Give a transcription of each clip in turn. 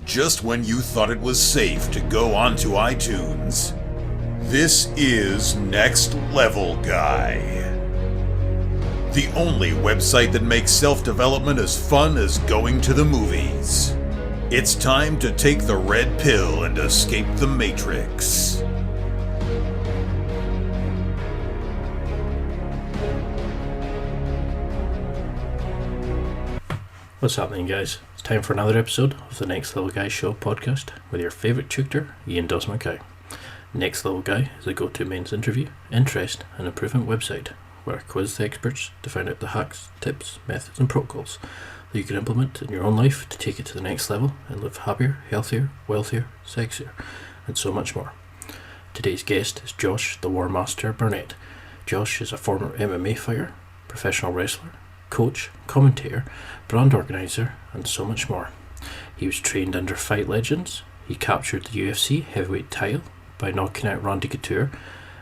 just when you thought it was safe to go onto iTunes. This is Next Level Guy, the only website that makes self-development as fun as going to the movies. It's time to take the red pill and escape the Matrix. What's happening, guys? It's time for another episode of the Next Level Guy Show podcast with your favourite tutor, Ian Dosmackay. Next Level Guy is a go-to men's interview, interest and improvement website where I quiz the experts to find out the hacks, tips, methods and protocols that you can implement in your own life to take it to the next level and live happier, healthier, wealthier, sexier and so much more. Today's guest is Josh the War Master Barnett. Josh is a former MMA fighter, professional wrestler, coach, commentator, brand organizer, and so much more. He was trained under fight legends. He captured the UFC heavyweight title by knocking out Randy Couture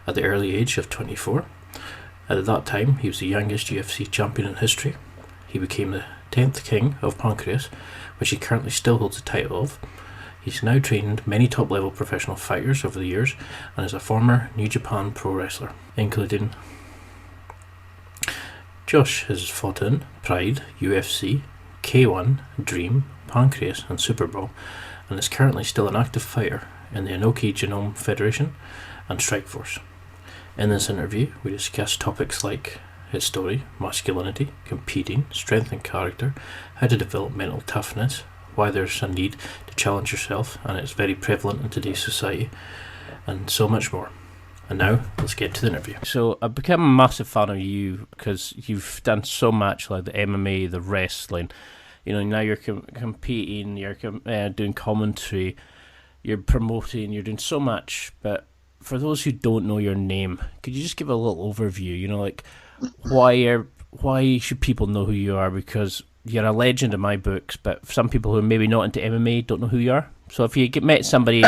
at the early age of 24. At that time, he was the youngest UFC champion in history. He became the 10th king of Pancrase, which he currently still holds the title of. He's now trained many top-level professional fighters over the years and is a former New Japan pro wrestler, including Josh has fought in Pride, UFC, K1, Dream, Pancrase and Super Bowl, and is currently still an active fighter in the Inoki Genome Federation and Strikeforce. In this interview, we discuss topics like his story, masculinity, competing, strength and character, how to develop mental toughness, why there's a need to challenge yourself, and it's very prevalent in today's society, and so much more. And now, let's get to the interview. So, I've become a massive fan of you because you've done so much, like the MMA, the wrestling. You know, now you're competing, you're doing commentary, you're promoting, you're doing so much. But for those who don't know your name, could you just give a little overview? You know, like, why should people know who you are? Because you're a legend in my books, but some people who are maybe not into MMA don't know who you are. So if you met somebody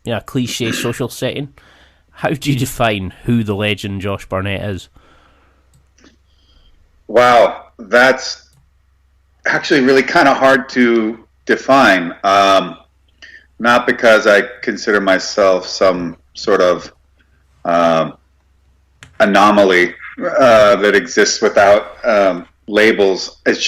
in a cliche social setting, how do you define who the legend Josh Barnett is? Wow, that's actually really kind of hard to define. Not because I consider myself some sort of anomaly that exists without labels. It's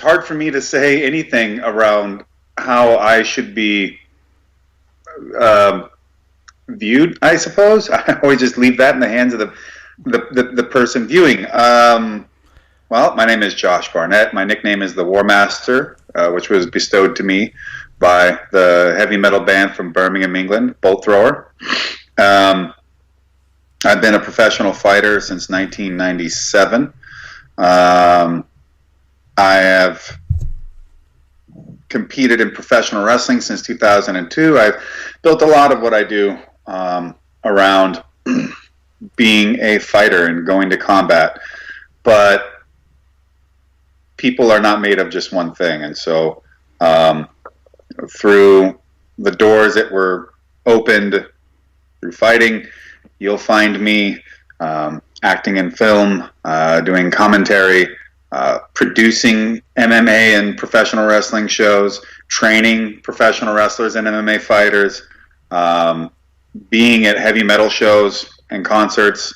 hard for me to say anything around how I should be viewed, I suppose. I always just leave that in the hands of the person viewing. Well, my name is Josh Barnett. My nickname is the War Master, which was bestowed to me by the heavy metal band from Birmingham, England, Bolt Thrower. I've been a professional fighter since 1997. I have competed in professional wrestling since 2002. I've built a lot of what I do around being a fighter and going to combat. But people are not made of just one thing. And so through the doors that were opened through fighting, you'll find me acting in film, doing commentary, producing MMA and professional wrestling shows, training professional wrestlers and MMA fighters, being at heavy metal shows and concerts,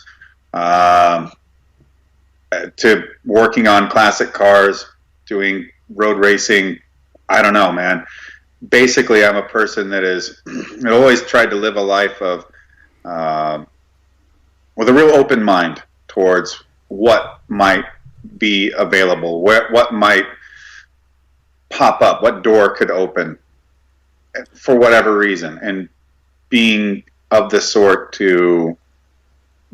to working on classic cars, doing road racing. I don't know, man. Basically, I'm a person that is always tried to live a life of with a real open mind towards what might be available, what might pop up, what door could open for whatever reason, and being of the sort to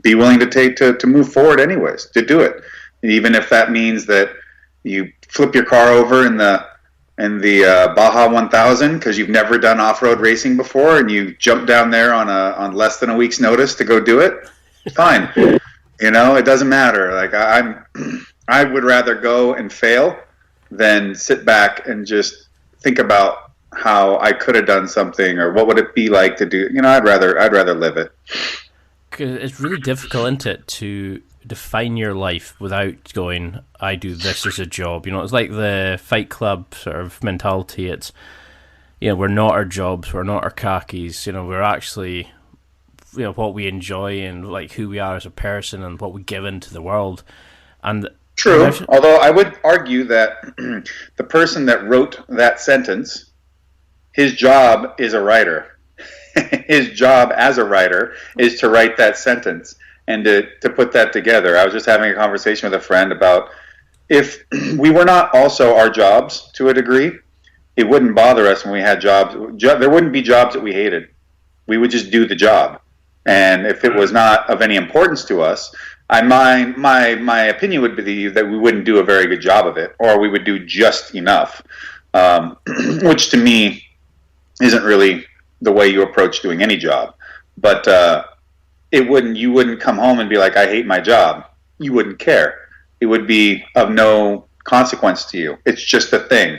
be willing to move forward anyways, to do it, even if that means that you flip your car over in the Baja 1000 because you've never done off-road racing before and you jump down there on less than a week's notice to go do it. Fine. You know, it doesn't matter. Like I would rather go and fail than sit back and just think about how I could have done something or what would it be like to do. You know, I'd rather live it. Cause it's really difficult, isn't it, to define your life without going, I do this as a job. You know, it's like the Fight Club sort of mentality. It's, you know, we're not our jobs, we're not our khakis. You know, we're actually, you know, what we enjoy and like who we are as a person and what we give into the world. And true, although I would argue that the person that wrote that sentence, his job is a writer. His job as a writer is to write that sentence and to put that together. I was just having a conversation with a friend about if we were not also our jobs to a degree, it wouldn't bother us when we had jobs. There wouldn't be jobs that we hated. We would just do the job. And if it was not of any importance to us, my opinion would be that we wouldn't do a very good job of it, or we would do just enough, which to me isn't really the way you approach doing any job. But you wouldn't come home and be like, I hate my job. You wouldn't care. It would be of no consequence to you. It's just a thing.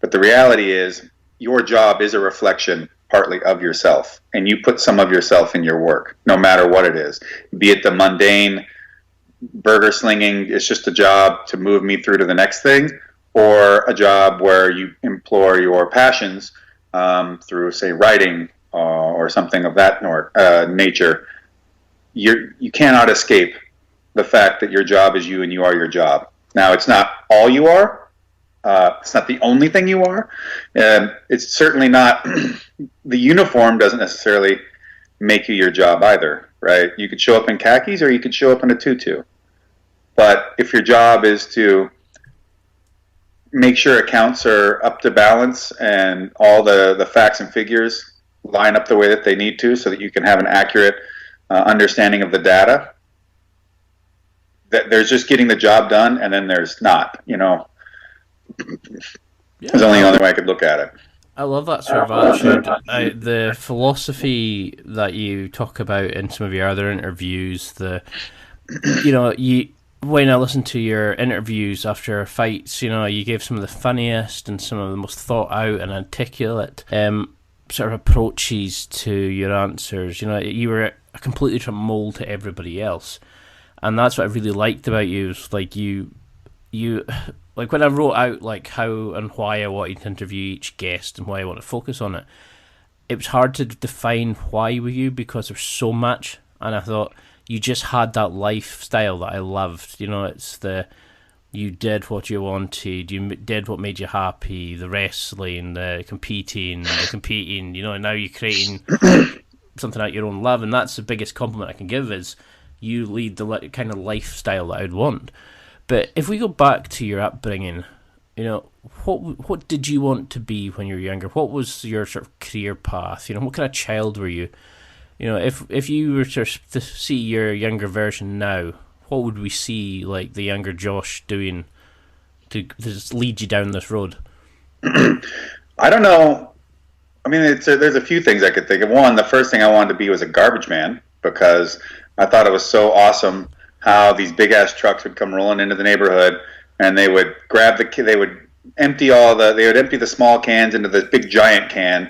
But the reality is your job is a reflection partly of yourself, and you put some of yourself in your work, no matter what it is. Be it the mundane burger slinging, it's just a job to move me through to the next thing, or a job where you employ your passions through, say, writing or something of that nature. You cannot escape the fact that your job is you and you are your job. Now, it's not all you are. It's not the only thing you are. It's certainly not. The uniform doesn't necessarily make you your job either, right? You could show up in khakis or you could show up in a tutu. But if your job is to make sure accounts are up to balance and all the facts and figures line up the way that they need to so that you can have an accurate understanding of the data, that there's just getting the job done and then there's not, you know. There's only another way I could look at it. I love that sort of attitude. The philosophy that you talk about in some of your other interviews, when I listen to your interviews after fights, you know, you gave some of the funniest and some of the most thought out and articulate sort of approaches to your answers. You know, you were a completely different mold to everybody else, and that's what I really liked about you. Is like you. Like when I wrote out like how and why I wanted to interview each guest and why I want to focus on it, it was hard to define why with you because there's so much, and I thought you just had that lifestyle that I loved. You know, it's you did what you wanted, you did what made you happy, the wrestling, the competing, you know, and now you're creating something out your own love, and that's the biggest compliment I can give is you lead the kind of lifestyle that I'd want. But if we go back to your upbringing, you know, what did you want to be when you were younger? What was your sort of career path? You know, what kind of child were you? You know, if you were to see your younger version now, what would we see like the younger Josh doing to lead you down this road? I don't know. I mean, there's a few things I could think of. One, the first thing I wanted to be was a garbage man because I thought it was so awesome how these big ass trucks would come rolling into the neighborhood, and they would grab they would empty the small cans into this big giant can,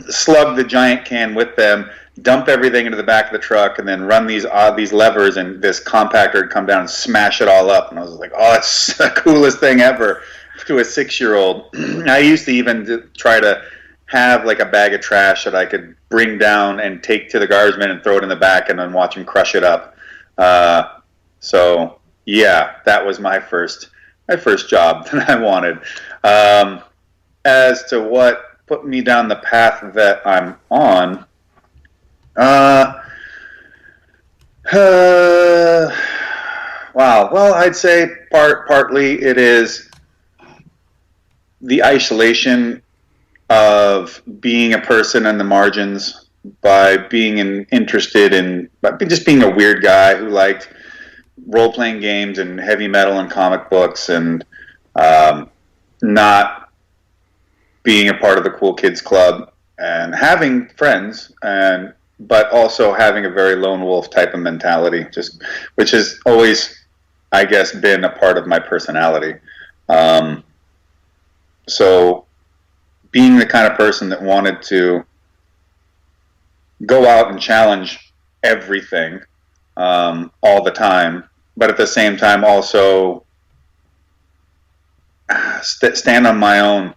slug the giant can with them, dump everything into the back of the truck, and then run these levers, and this compactor would come down and smash it all up. And I was like, oh, that's the coolest thing ever to a 6-year-old. I used to even try to have like a bag of trash that I could bring down and take to the garbage man and throw it in the back and then watch him crush it up. So yeah, that was my first job that I wanted. As to what put me down the path that I'm on, wow. Well, I'd say partly it is the isolation of being a person in the margins by being interested in just being a weird guy who liked role-playing games and heavy metal and comic books and not being a part of the cool kids club and having friends but also having a very lone wolf type of mentality, which has always, I guess, been a part of my personality. So being the kind of person that wanted to go out and challenge everything, all the time, but at the same time also stand on my own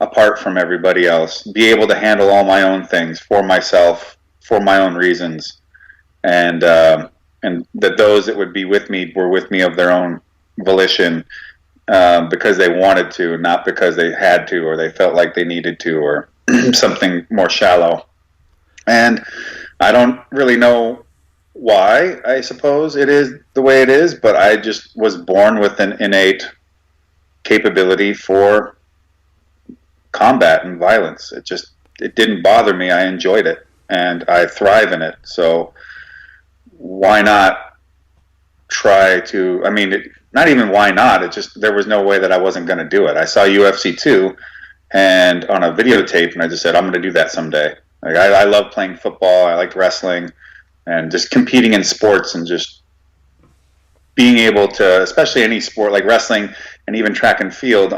apart from everybody else, be able to handle all my own things for myself, for my own reasons, and that those that would be with me were with me of their own volition, because they wanted to, not because they had to or they felt like they needed to, or something more shallow. And I don't really know why, I suppose it is the way it is, but I just was born with an innate capability for combat and violence. It didn't bother me. I enjoyed it and I thrive in it. So why not try to, not even why not, it just, there was no way that I wasn't going to do it. I saw UFC 2 and on a videotape, and I just said, I'm going to do that someday. Like, I love playing football. I liked wrestling and just competing in sports and just being able to, especially any sport like wrestling and even track and field,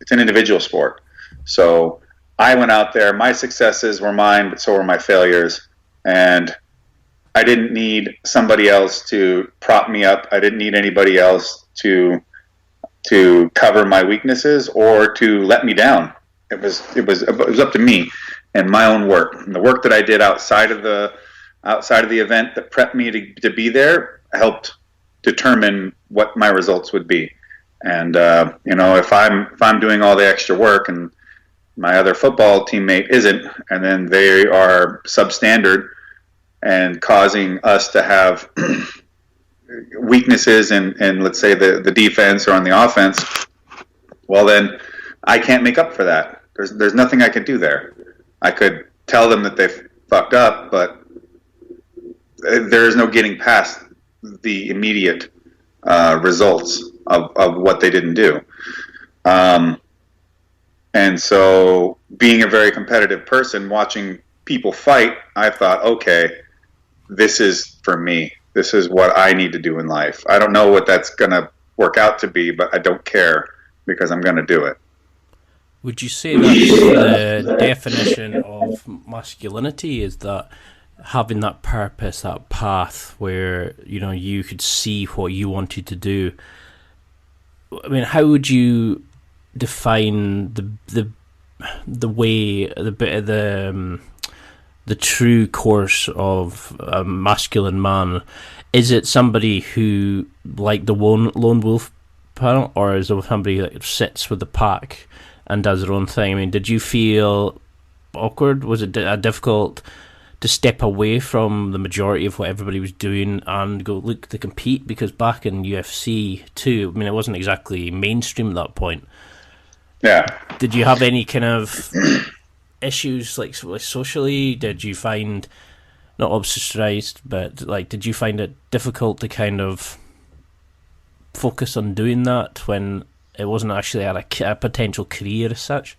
it's an individual sport. So I went out there, my successes were mine, but so were my failures. And I didn't need somebody else to prop me up. I didn't need anybody else to cover my weaknesses or to let me down. It was up to me and my own work. And the work that I did outside of the event that prepped me to be there helped determine what my results would be. And if I'm doing all the extra work and my other football teammate isn't, and then they are substandard and causing us to have weaknesses in let's say the defense or on the offense, well then I can't make up for that. There's nothing I could do there. I could tell them that they fucked up, but there is no getting past the immediate results of what they didn't do. And so being a very competitive person, watching people fight, I thought, okay, this is for me. This is what I need to do in life. I don't know what that's going to work out to be, but I don't care because I'm going to do it. Would you say that's the definition of masculinity, is that having that purpose, that path where, you could see what you wanted to do? I mean, how would you define the way, the true course of a masculine man? Is it somebody who, like the lone wolf panel, or is it somebody that sits with the pack and does their own thing? I mean, did you feel awkward? Was it difficult to step away from the majority of what everybody was doing and go look to compete? Because back in UFC 2, I mean, it wasn't exactly mainstream at that point. Yeah. Did you have any kind of issues like socially? Did you find, not ostracized, but like, did you find it difficult to kind of focus on doing that when it wasn't actually a potential career as such?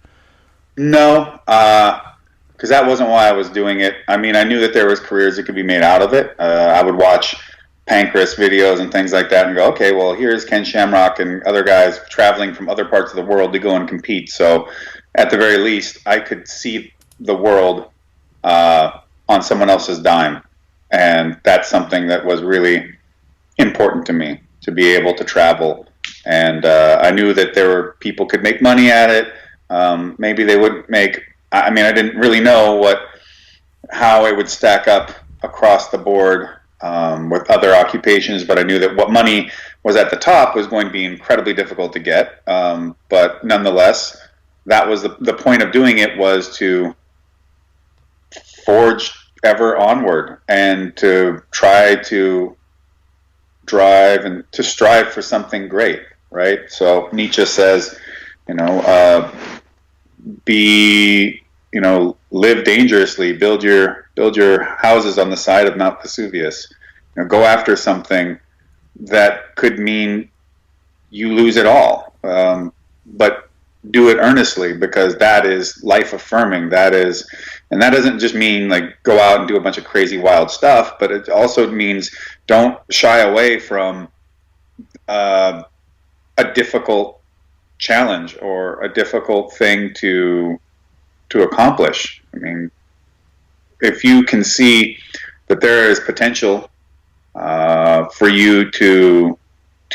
No, because that wasn't why I was doing it. I mean, I knew that there was careers that could be made out of it. I would watch Pancras videos and things like that and go, okay, well, here's Ken Shamrock and other guys traveling from other parts of the world to go and compete. So at the very least, I could see the world on someone else's dime. And that's something that was really important to me, to be able to travel. And I knew that there were people could make money at it. Maybe they wouldn't make, I mean, I didn't really know how it would stack up across the board with other occupations, but I knew that what money was at the top was going to be incredibly difficult to get. But nonetheless, that was the point of doing it, was to forge ever onward and to try to drive and to strive for something great, right? So Nietzsche says, live dangerously, build your houses on the side of Mount Vesuvius. Go after something that could mean you lose it all, but do it earnestly, because that is life affirming. And that doesn't just mean like go out and do a bunch of crazy wild stuff, but it also means don't shy away from a difficult challenge or a difficult thing to accomplish. I mean, if you can see that there is potential for you to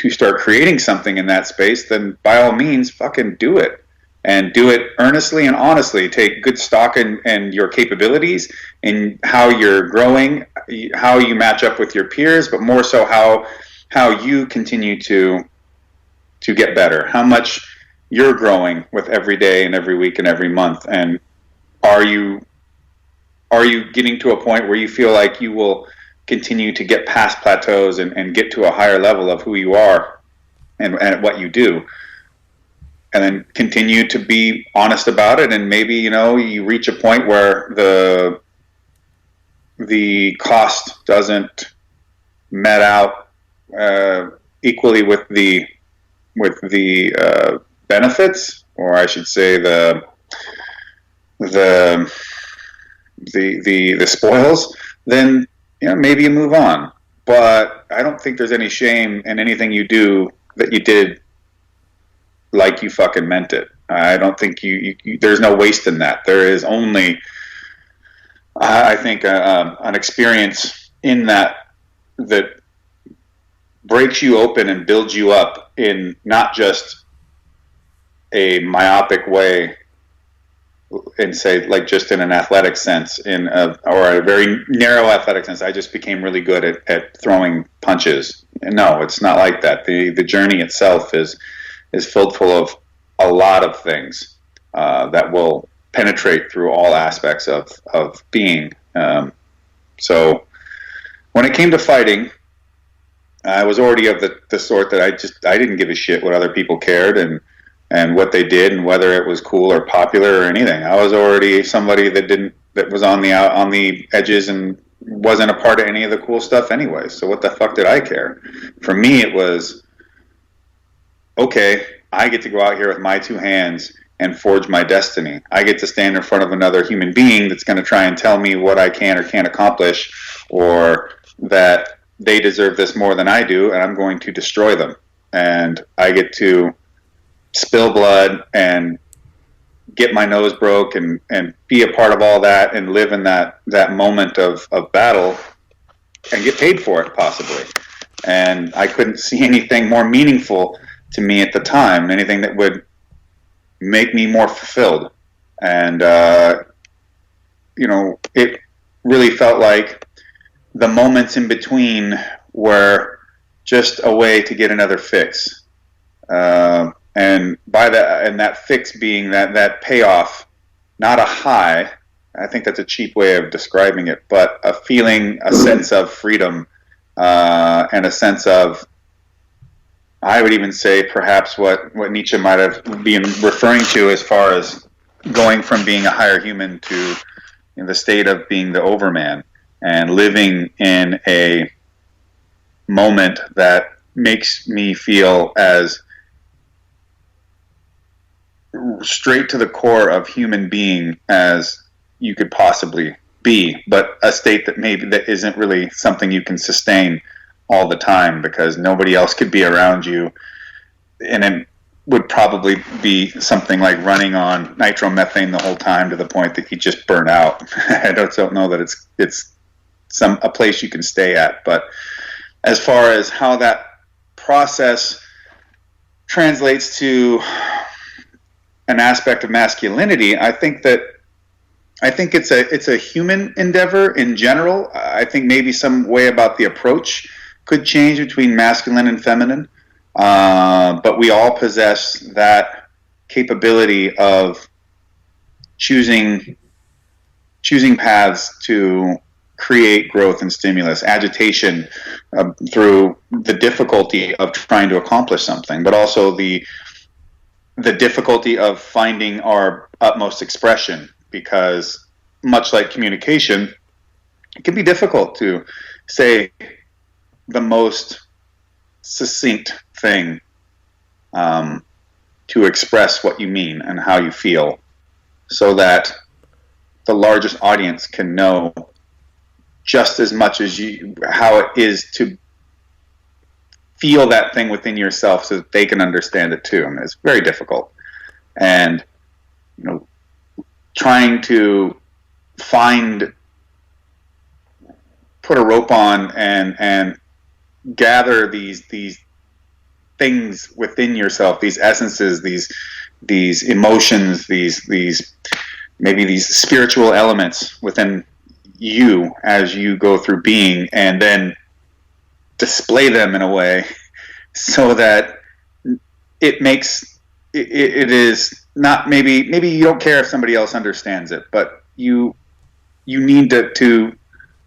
start creating something in that space, then by all means, fucking do it. And do it earnestly and honestly. Take good stock in your capabilities, in how you're growing, how you match up with your peers, but more so how you continue to get better, how much you're growing with every day and every week and every month. And are you getting to a point where you feel like you will continue to get past plateaus and get to a higher level of who you are and what you do? And then continue to be honest about it, and maybe, you reach a point where the cost doesn't met out equally with the benefits, or I should say the spoils. Then maybe you move on. But I don't think there's any shame in anything you do that you did like you fucking meant it. I don't think you there's no waste in that. There is only, I think, an experience in that breaks you open and builds you up in not just a myopic way, and say, like, just in an athletic sense, or a very narrow athletic sense. I just became really good at throwing punches. And no, it's not like that. The journey itself is filled full of a lot of things that will penetrate through all aspects of being. So when it came to fighting, I was already of the sort that I didn't give a shit what other people cared and what they did and whether it was cool or popular or anything. I was already somebody that was on the edges and wasn't a part of any of the cool stuff anyway. So what the fuck did I care? For me, it was, okay, I get to go out here with my two hands and forge my destiny. I get to stand in front of another human being that's going to try and tell me what I can or can't accomplish, or that they deserve this more than I do, and I'm going to destroy them. And I get to spill blood and get my nose broke and be a part of all that and live in that moment of battle and get paid for it, possibly. And I couldn't see anything more meaningful to me at the time, anything that would make me more fulfilled. And it really felt like the moments in between were just a way to get another fix, and that fix being that payoff, not a high. I think that's a cheap way of describing it, but a feeling, a sense of freedom, and a sense of, I would even say, perhaps what Nietzsche might have been referring to as far as going from being a higher human to the state of being the overman, and living in a moment that makes me feel as straight to the core of human being as you could possibly be, but a state that isn't really something you can sustain all the time, because nobody else could be around you, and it would probably be something like running on nitromethane the whole time to the point that you just burn out. I don't know that it's a place you can stay at. But as far as how that process translates to an aspect of masculinity, I think it's a human endeavor in general. I think maybe some way about the approach could change between masculine and feminine, but we all possess that capability of choosing paths to create growth and stimulus, agitation through the difficulty of trying to accomplish something, but also the difficulty of finding our utmost expression, because much like communication, it can be difficult to say the most succinct thing, to express what you mean and how you feel, so that the largest audience can know just as much as you how it is to feel that thing within yourself, so that they can understand it too. And it's very difficult. And trying to put a rope on and gather these things within yourself, these essences, these emotions, these maybe these spiritual elements within you as you go through being, and then display them in a way so that it is not, maybe you don't care if somebody else understands it, but you need to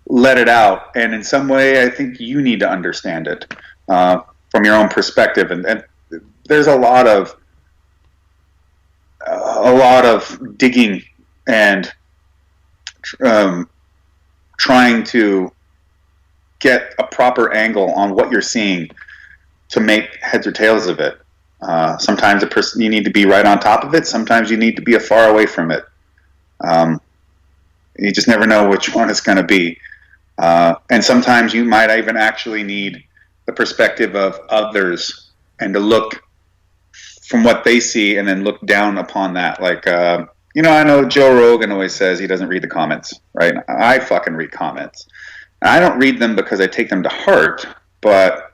let it out, and in some way I think you need to understand it from your own perspective, and there's a lot of digging and trying to get a proper angle on what you're seeing to make heads or tails of it. Sometimes you need to be right on top of it. Sometimes you need to be far away from it. You just never know which one it's going to be. And sometimes you might even actually need the perspective of others and to look from what they see and then look down upon that. Like, I know Joe Rogan always says he doesn't read the comments, right? I fucking read comments. And I don't read them because I take them to heart, but,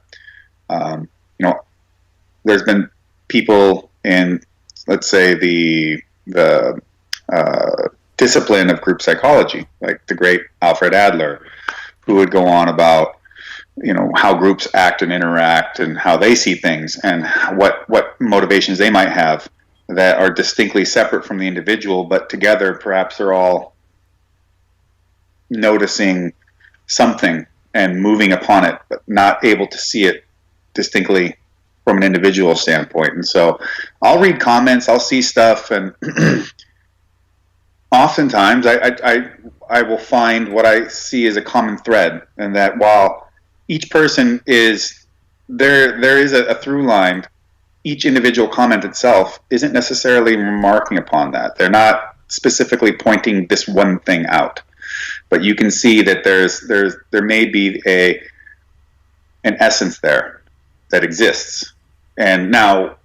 there's been people in, let's say, the discipline of group psychology, like the great Alfred Adler, who would go on about, how groups act and interact and how they see things and what motivations they might have that are distinctly separate from the individual, but together perhaps they're all noticing something and moving upon it, but not able to see it distinctly from an individual standpoint. And so I'll read comments, I'll see stuff, and oftentimes I will find what I see as a common thread, and that while each person is there is a through line, each individual comment itself isn't necessarily remarking upon that. They're not specifically pointing this one thing out, but you can see that there may be an essence there that exists. And now,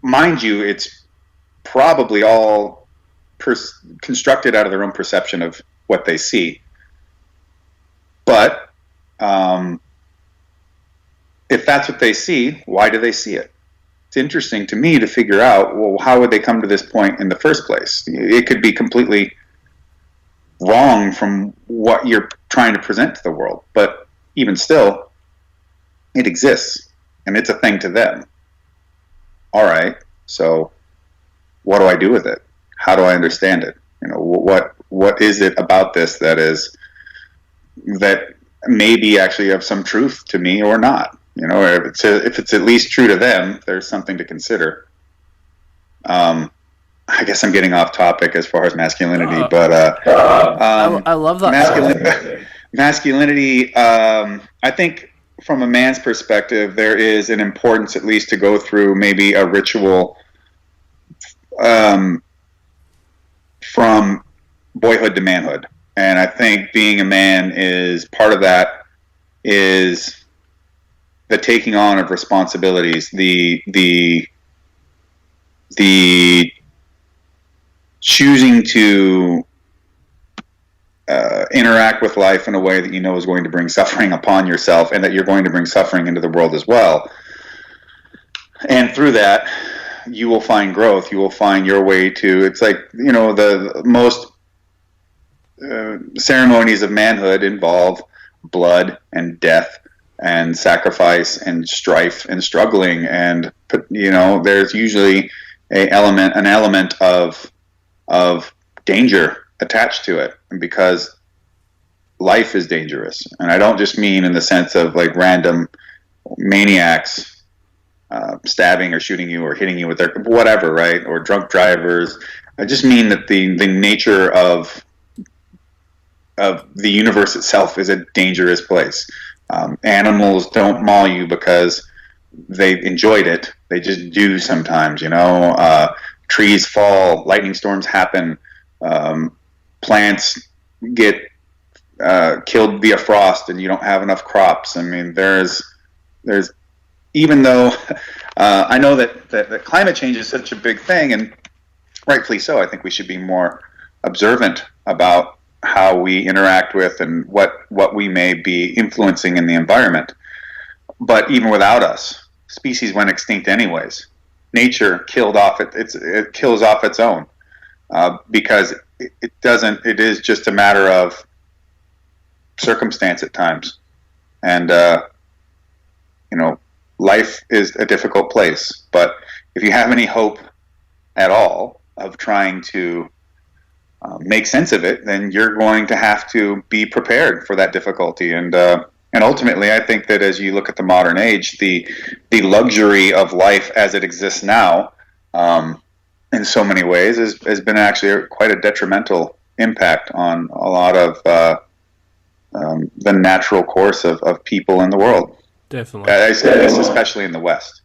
mind you, it's probably all constructed out of their own perception of what they see. But if that's what they see, why do they see it? It's interesting to me to figure out, well, how would they come to this point in the first place? It could be completely wrong from what you're trying to present to the world, but even still, it exists, and it's a thing to them. All right, so what do I do with it? How do I understand it? What is it about this that may be actually of some truth to me or not? If it's at least true to them, there's something to consider. I guess I'm getting off topic as far as masculinity, but I love that. Masculinity. I think from a man's perspective, there is an importance at least to go through maybe a ritual from boyhood to manhood, and I think being a man is part of that. Is the taking on of responsibilities, the choosing to interact with life in a way that you know is going to bring suffering upon yourself, and that you're going to bring suffering into the world as well. And through that, you will find growth. You will find your way to. It's like, the most ceremonies of manhood involve blood and death and sacrifice and strife and struggling, and there's usually an element of danger attached to it, because life is dangerous. And I don't just mean in the sense of like random maniacs stabbing or shooting you or hitting you with their whatever, right, or drunk drivers. I just mean that the nature of the universe itself is a dangerous place. Animals don't maul you because they enjoyed it. They just do sometimes, trees fall, lightning storms happen, plants get killed via frost, and you don't have enough crops. I mean, there's even though I know that climate change is such a big thing, and rightfully so, I think we should be more observant about how we interact with and what we may be influencing in the environment. but even without us, species went extinct anyways. Nature killed off it kills off its own, because it doesn't. It is just a matter of circumstance at times, and life is a difficult place. But if you have any hope at all of trying to make sense of it, then you're going to have to be prepared for that difficulty. And ultimately, I think that as you look at the modern age, the luxury of life as it exists now, in so many ways, has been actually quite a detrimental impact on a lot of the natural course of people in the world. Definitely. I say this especially in the West.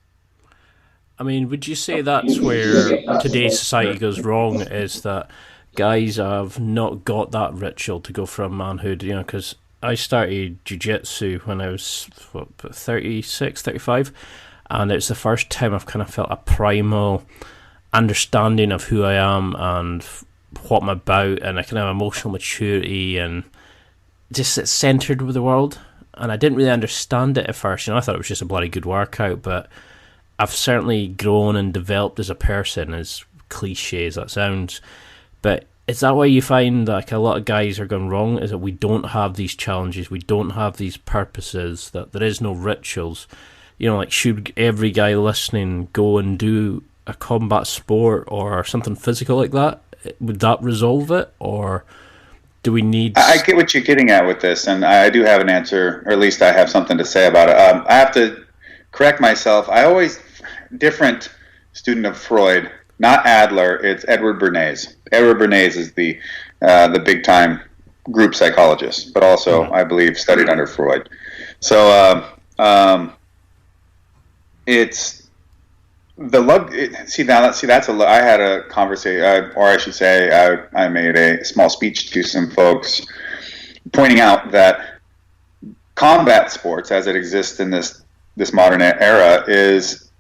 I mean, would you say that's where today's society goes wrong, is that guys have not got that ritual to go from manhood, because I started jiu-jitsu when I was 36, 35, and it's the first time I've kind of felt a primal understanding of who I am and what I'm about, and a kind of emotional maturity, and just it's centered with the world. And I didn't really understand it at first. I thought it was just a bloody good workout, but I've certainly grown and developed as a person, as cliche as that sounds. But is that why you find that a lot of guys are going wrong? Is that we don't have these challenges, we don't have these purposes, that there is no rituals? Should every guy listening go and do a combat sport or something physical like that? Would that resolve it, or do we need... I get what you're getting at with this, and I do have an answer, or at least I have something to say about it. I have to correct myself. I always... different student of Freud, not Adler, it's Edward Bernays. Edward Bernays is the big-time group psychologist, but also, I believe, studied under Freud. So, it's... I had a conversation, or I should say, I made a small speech to some folks pointing out that combat sports, as it exists in this modern era, is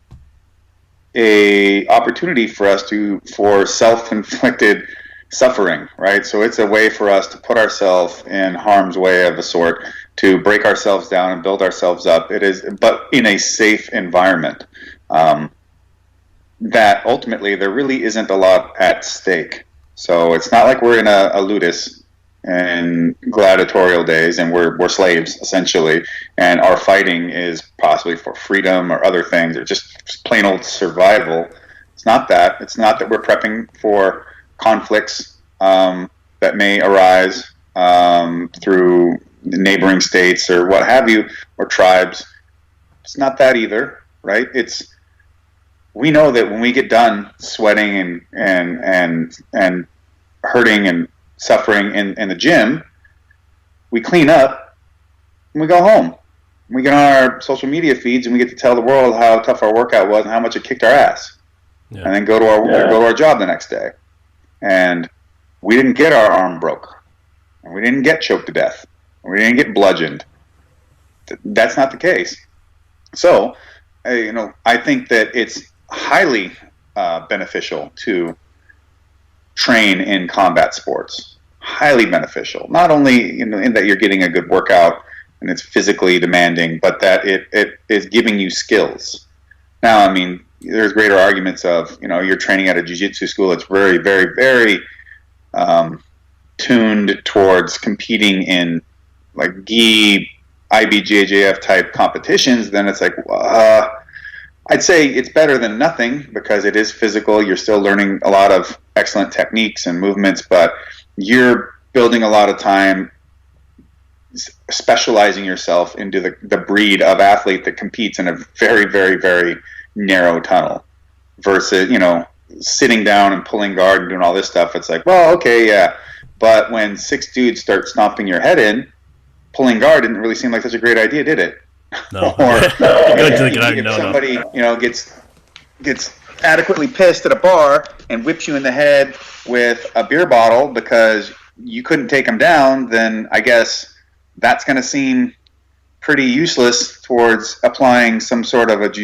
a opportunity for us for self-inflicted suffering, right? So it's a way for us to put ourselves in harm's way of a sort, to break ourselves down and build ourselves up. It is, but in a safe environment. That ultimately there really isn't a lot at stake. So it's not like we're in a ludus in gladiatorial days and we're slaves essentially, and our fighting is possibly for freedom or other things, or just plain old survival. It's not that. It's not that we're prepping for conflicts that may arise through neighboring states or what have you, or tribes. It's not that either, right? We know that when we get done sweating and hurting and suffering in the gym, we clean up and we go home. We get on our social media feeds and we get to tell the world how tough our workout was and how much it kicked our ass. Yeah. And then go to our job the next day. And we didn't get our arm broke. And we didn't get choked to death. And we didn't get bludgeoned. That's not the case. So, I think that it's highly beneficial to train in combat sports. Highly beneficial. Not only in that you're getting a good workout and it's physically demanding, but that it is giving you skills. Now, I mean, there's greater arguments of, you're training at a jiu-jitsu school. It's very, very, very tuned towards competing in like gi, IBJJF type competitions. Then it's like, I'd say it's better than nothing because it is physical. You're still learning a lot of excellent techniques and movements, but you're building a lot of time specializing yourself into the breed of athlete that competes in a very, very, very narrow tunnel versus, sitting down and pulling guard and doing all this stuff. It's like, well, okay, yeah. But when 6 dudes start stomping your head in, pulling guard didn't really seem like such a great idea, did it? No. Or if somebody gets adequately pissed at a bar and whips you in the head with a beer bottle because you couldn't take them down, then I guess that's going to seem pretty useless towards applying some sort of a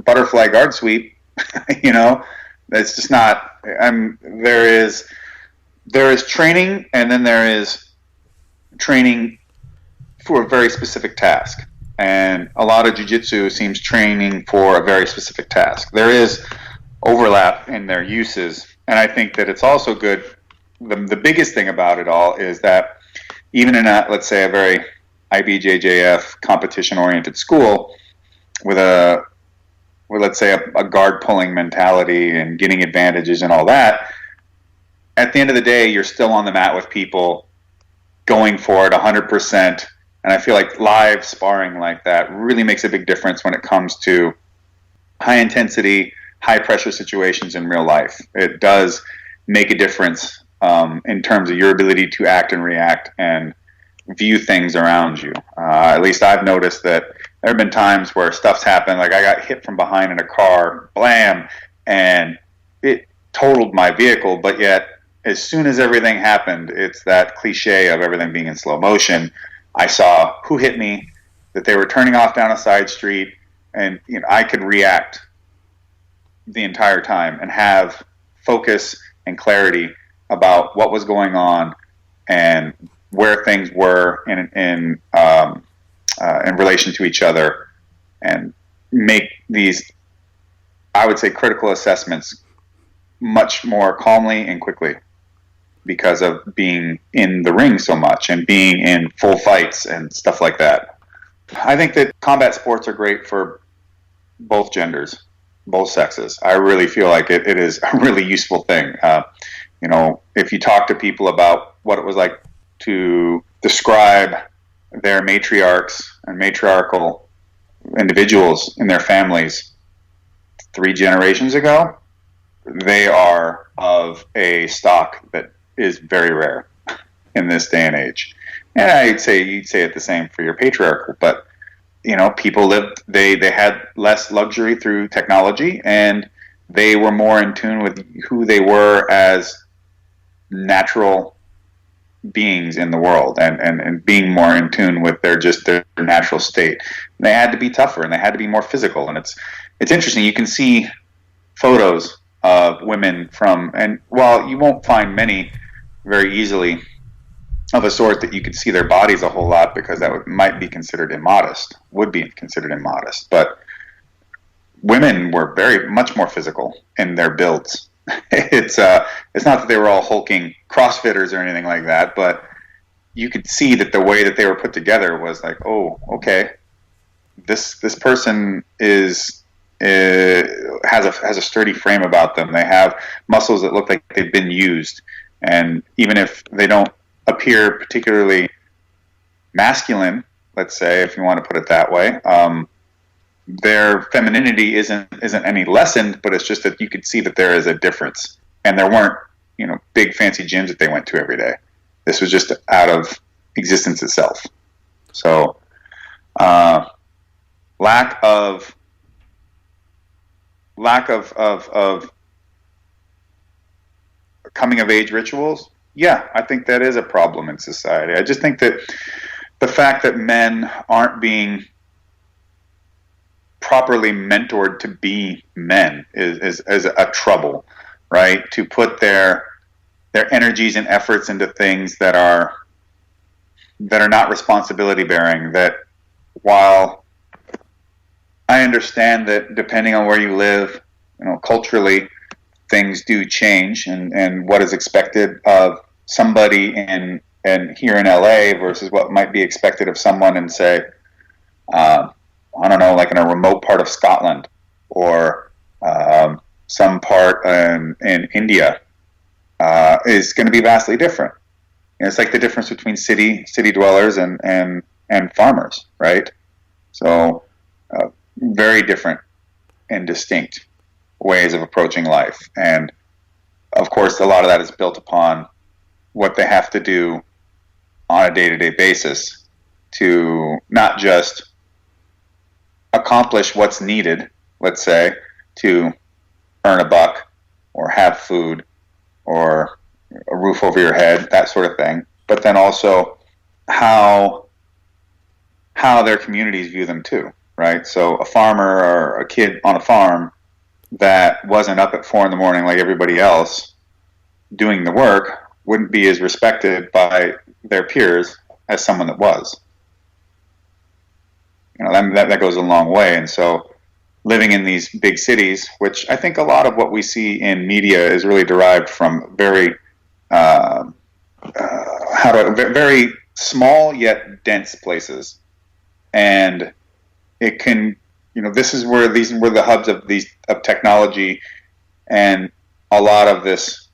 butterfly guard sweep. That's just not. There is training, and then there is training for a very specific task. And a lot of jiu-jitsu seems training for a very specific task. There is overlap in their uses, and I think that it's also good. The biggest thing about it all is that even in a, let's say, a very IBJJF competition-oriented school with let's say a guard pulling mentality and getting advantages and all that, at the end of the day, you're still on the mat with people going for it 100%. And I feel like live sparring like that really makes a big difference when it comes to high intensity, high pressure situations in real life. It does make a difference in terms of your ability to act and react and view things around you. At least I've noticed that there have been times where stuff's happened, like I got hit from behind in a car, blam, and it totaled my vehicle, but yet as soon as everything happened, it's that cliche of everything being in slow motion. I saw who hit me, that they were turning off down a side street, and I could react the entire time and have focus and clarity about what was going on and where things were in relation to each other, and make these, I would say, critical assessments much more calmly and quickly because of being in the ring so much and being in full fights and stuff like that. I think that combat sports are great for both genders, both sexes. I really feel like it is a really useful thing. If you talk to people about what it was like to describe their matriarchs and matriarchal individuals in their families 3 generations ago, they are of a stock that is very rare in this day and age. And you'd say it the same for your patriarchal, but people lived, they had less luxury through technology, and they were more in tune with who they were as natural beings in the world, and being more in tune with their natural state. And they had to be tougher, and they had to be more physical. And it's interesting. You can see photos of women and while you won't find many very easily of a sort that you could see their bodies a whole lot, because that would be considered immodest. But women were very much more physical in their builds. It's not that they were all hulking CrossFitters or anything like that, but you could see that the way that they were put together was like, oh, okay, this person has a sturdy frame about them. They have muscles that look like they've been used, and even if they don't appear particularly masculine, let's say, if you want to put it that way, their femininity isn't any lessened, but it's just that you could see that there is a difference, and there weren't big fancy gyms that they went to every day. This was just out of existence itself. So lack of coming of age rituals, yeah, I think that is a problem in society. I just think that the fact that men aren't being properly mentored to be men is a trouble, right? To put their energies and efforts into things that are not responsibility bearing. That while I understand that depending on where you live, culturally, things do change, and what is expected of somebody in here in LA versus what might be expected of someone in, say, I don't know, like in a remote part of Scotland or some part in India, is going to be vastly different. It's like the difference between city dwellers and farmers, right? So very different and distinct ways of approaching life. And of course, a lot of that is built upon what they have to do on a day-to-day basis to not just accomplish what's needed, let's say, to earn a buck or have food or a roof over your head, that sort of thing, but then also how their communities view them too, right? So a farmer or a kid on a farm that wasn't up at 4 a.m. like everybody else doing the work wouldn't be as respected by their peers as someone that was. that goes a long way. And so living in these big cities, which I think a lot of what we see in media is really derived from very very small yet dense places, and it can, this is where the hubs of technology, and a lot of this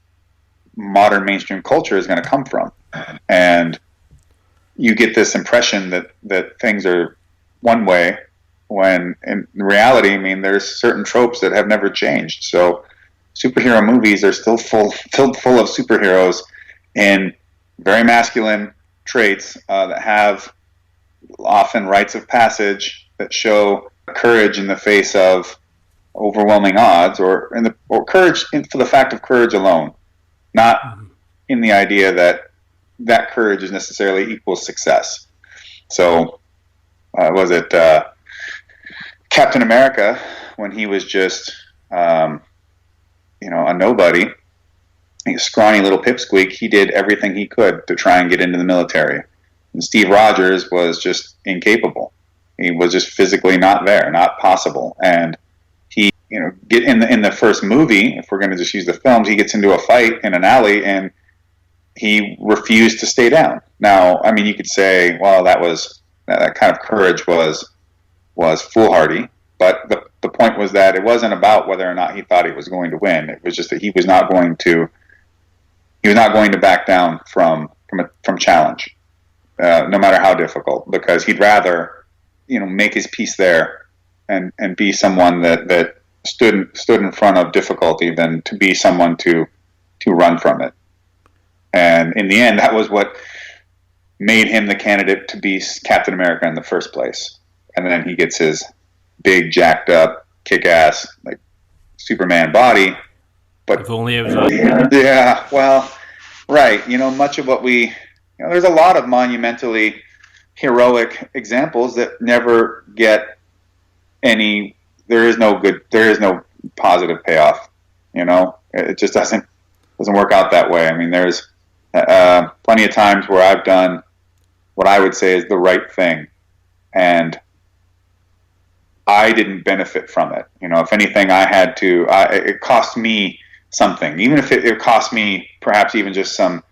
modern mainstream culture is going to come from. And you get this impression that things are one way, when in reality, I mean, there's certain tropes that have never changed. So superhero movies are still filled full of superheroes in very masculine traits that have often rites of passage that show courage in the face of overwhelming odds, or courage for the fact of courage alone, not in the idea that courage is necessarily equals success. So was it Captain America, when he was just a nobody, a scrawny little pipsqueak? He did everything he could to try and get into the military. And Steve Rogers was just incapable. He was just physically not there, not possible. And he, get in the first movie, if we're going to just use the films, he gets into a fight in an alley and he refused to stay down. Now, I mean, you could say, well, that kind of courage was foolhardy, but the point was that it wasn't about whether or not he thought he was going to win. It was just that he was not going to back down from challenge, no matter how difficult, because he'd rather, make his peace there and be someone that stood in front of difficulty than to be someone to run from it. And in the end, that was what made him the candidate to be Captain America in the first place. And then he gets his big, jacked up, kick-ass, like Superman body. But if only it was yeah, well, right. Much of what there's a lot of monumentally heroic examples that never get any. There is no positive payoff. It just doesn't work out that way. I mean, there's plenty of times where I've done what I would say is the right thing, and I didn't benefit from it. If anything, it cost me something, even if it cost me perhaps even just some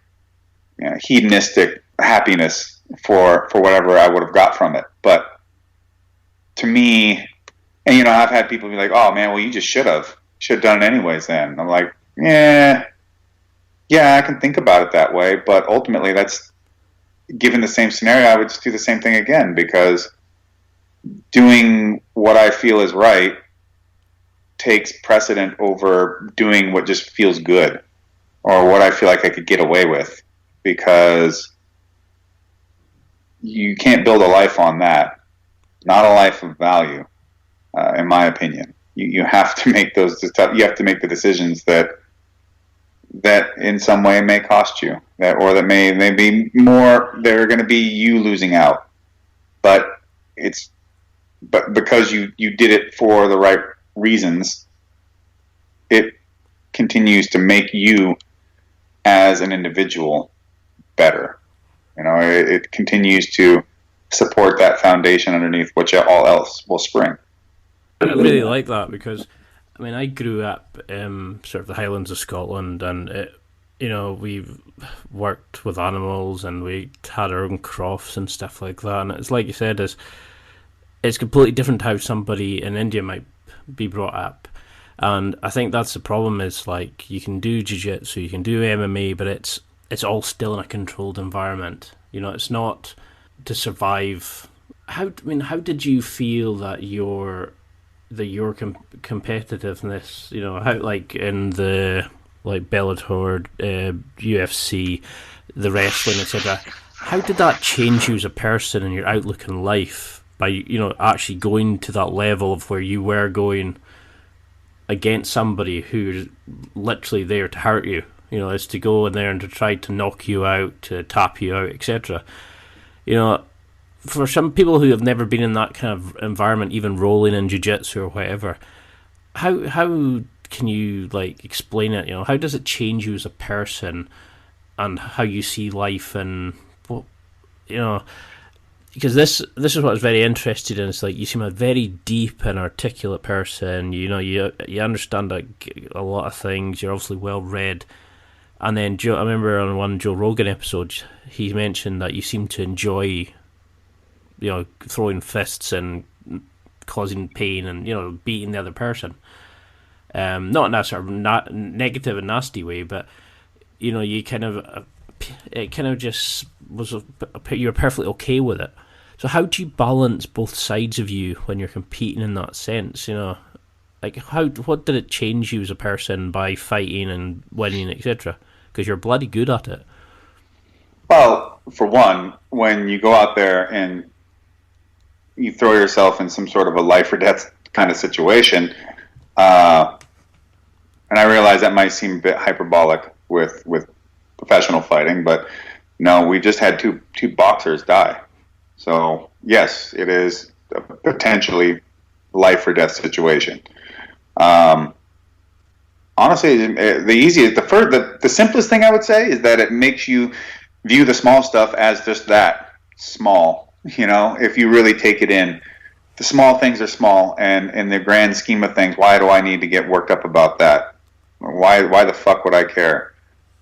hedonistic happiness for whatever I would have got from it. But to me, and I've had people be like, "Oh man, well, you just should have done it anyways." Then I'm like, yeah, I can think about it that way, but ultimately, that's, given the same scenario, I would just do the same thing again, because doing what I feel is right takes precedent over doing what just feels good or what I feel like I could get away with, because you can't build a life on that. Not a life of value, in my opinion. You have to make you have to make the decisions that in some way may cost you, that may be more. They're going to be you losing out, but because you did it for the right reasons, it continues to make you as an individual better. It continues to support that foundation underneath which all else will spring. I really like that, because I grew up sort of the Highlands of Scotland, and we've worked with animals and we had our own crofts and stuff like that, and it's like you said, it's completely different how somebody in India might be brought up. And I think that's the problem, is like, you can do jiu-jitsu, you can do MMA, but it's all still in a controlled environment. It's not to survive. How did you feel that your competitiveness, how, like, in the Bellator, UFC, the wrestling, etc., how did that change you as a person and your outlook in life by actually going to that level of where you were going against somebody who's literally there to hurt you, is to go in there and to try to knock you out, to tap you out, etc. For some people who have never been in that kind of environment, even rolling in jiu-jitsu or whatever, how can you explain it? How does it change you as a person and how you see life, and because this is what I was very interested in. It's like you seem a very deep and articulate person. You know, you understand a lot of things. You're obviously well read. And then I remember on one Joe Rogan episode, he mentioned that you seem to enjoy, you know, throwing fists and causing pain and, you know, beating the other person. Not in that sort of negative and nasty way, but, you know, you kind of, it kind of just was, you were perfectly okay with it. So how do you balance both sides of you when you're competing in that sense, you know? Like, what did it change you as a person by fighting and winning, etc.? Because you're bloody good at it. Well, for one, when you go out there and you throw yourself in some sort of a life or death kind of situation, and I realize that might seem a bit hyperbolic with professional fighting, but no, we just had two boxers die. So yes, it is a potentially life or death situation. Honestly, the simplest thing I would say is that it makes you view the small stuff as just that, small. You know, if you really take it in, the small things are small, and in the grand scheme of things, why do I need to get worked up about that? Why the fuck would I care?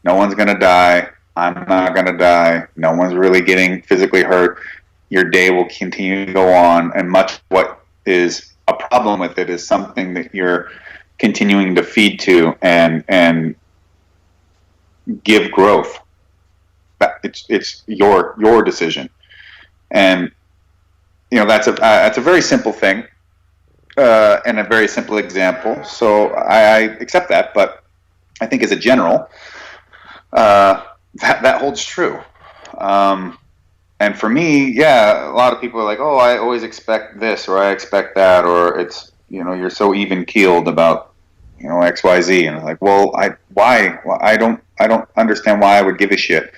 No one's gonna die. I'm not gonna die. No one's really getting physically hurt. Your day will continue to go on, and much what is a problem with it is something that you're continuing to feed to and give growth. It's your decision, and you know that's a very simple thing and a very simple example. So I accept that, but I think as a general, that holds true. And for me, yeah, a lot of people are like, "Oh, I always expect this, or I expect that, or it's, you know, you're so even keeled about, you know, X, Y, Z." And I'm like, "Well, why? Well, I don't understand why I would give a shit."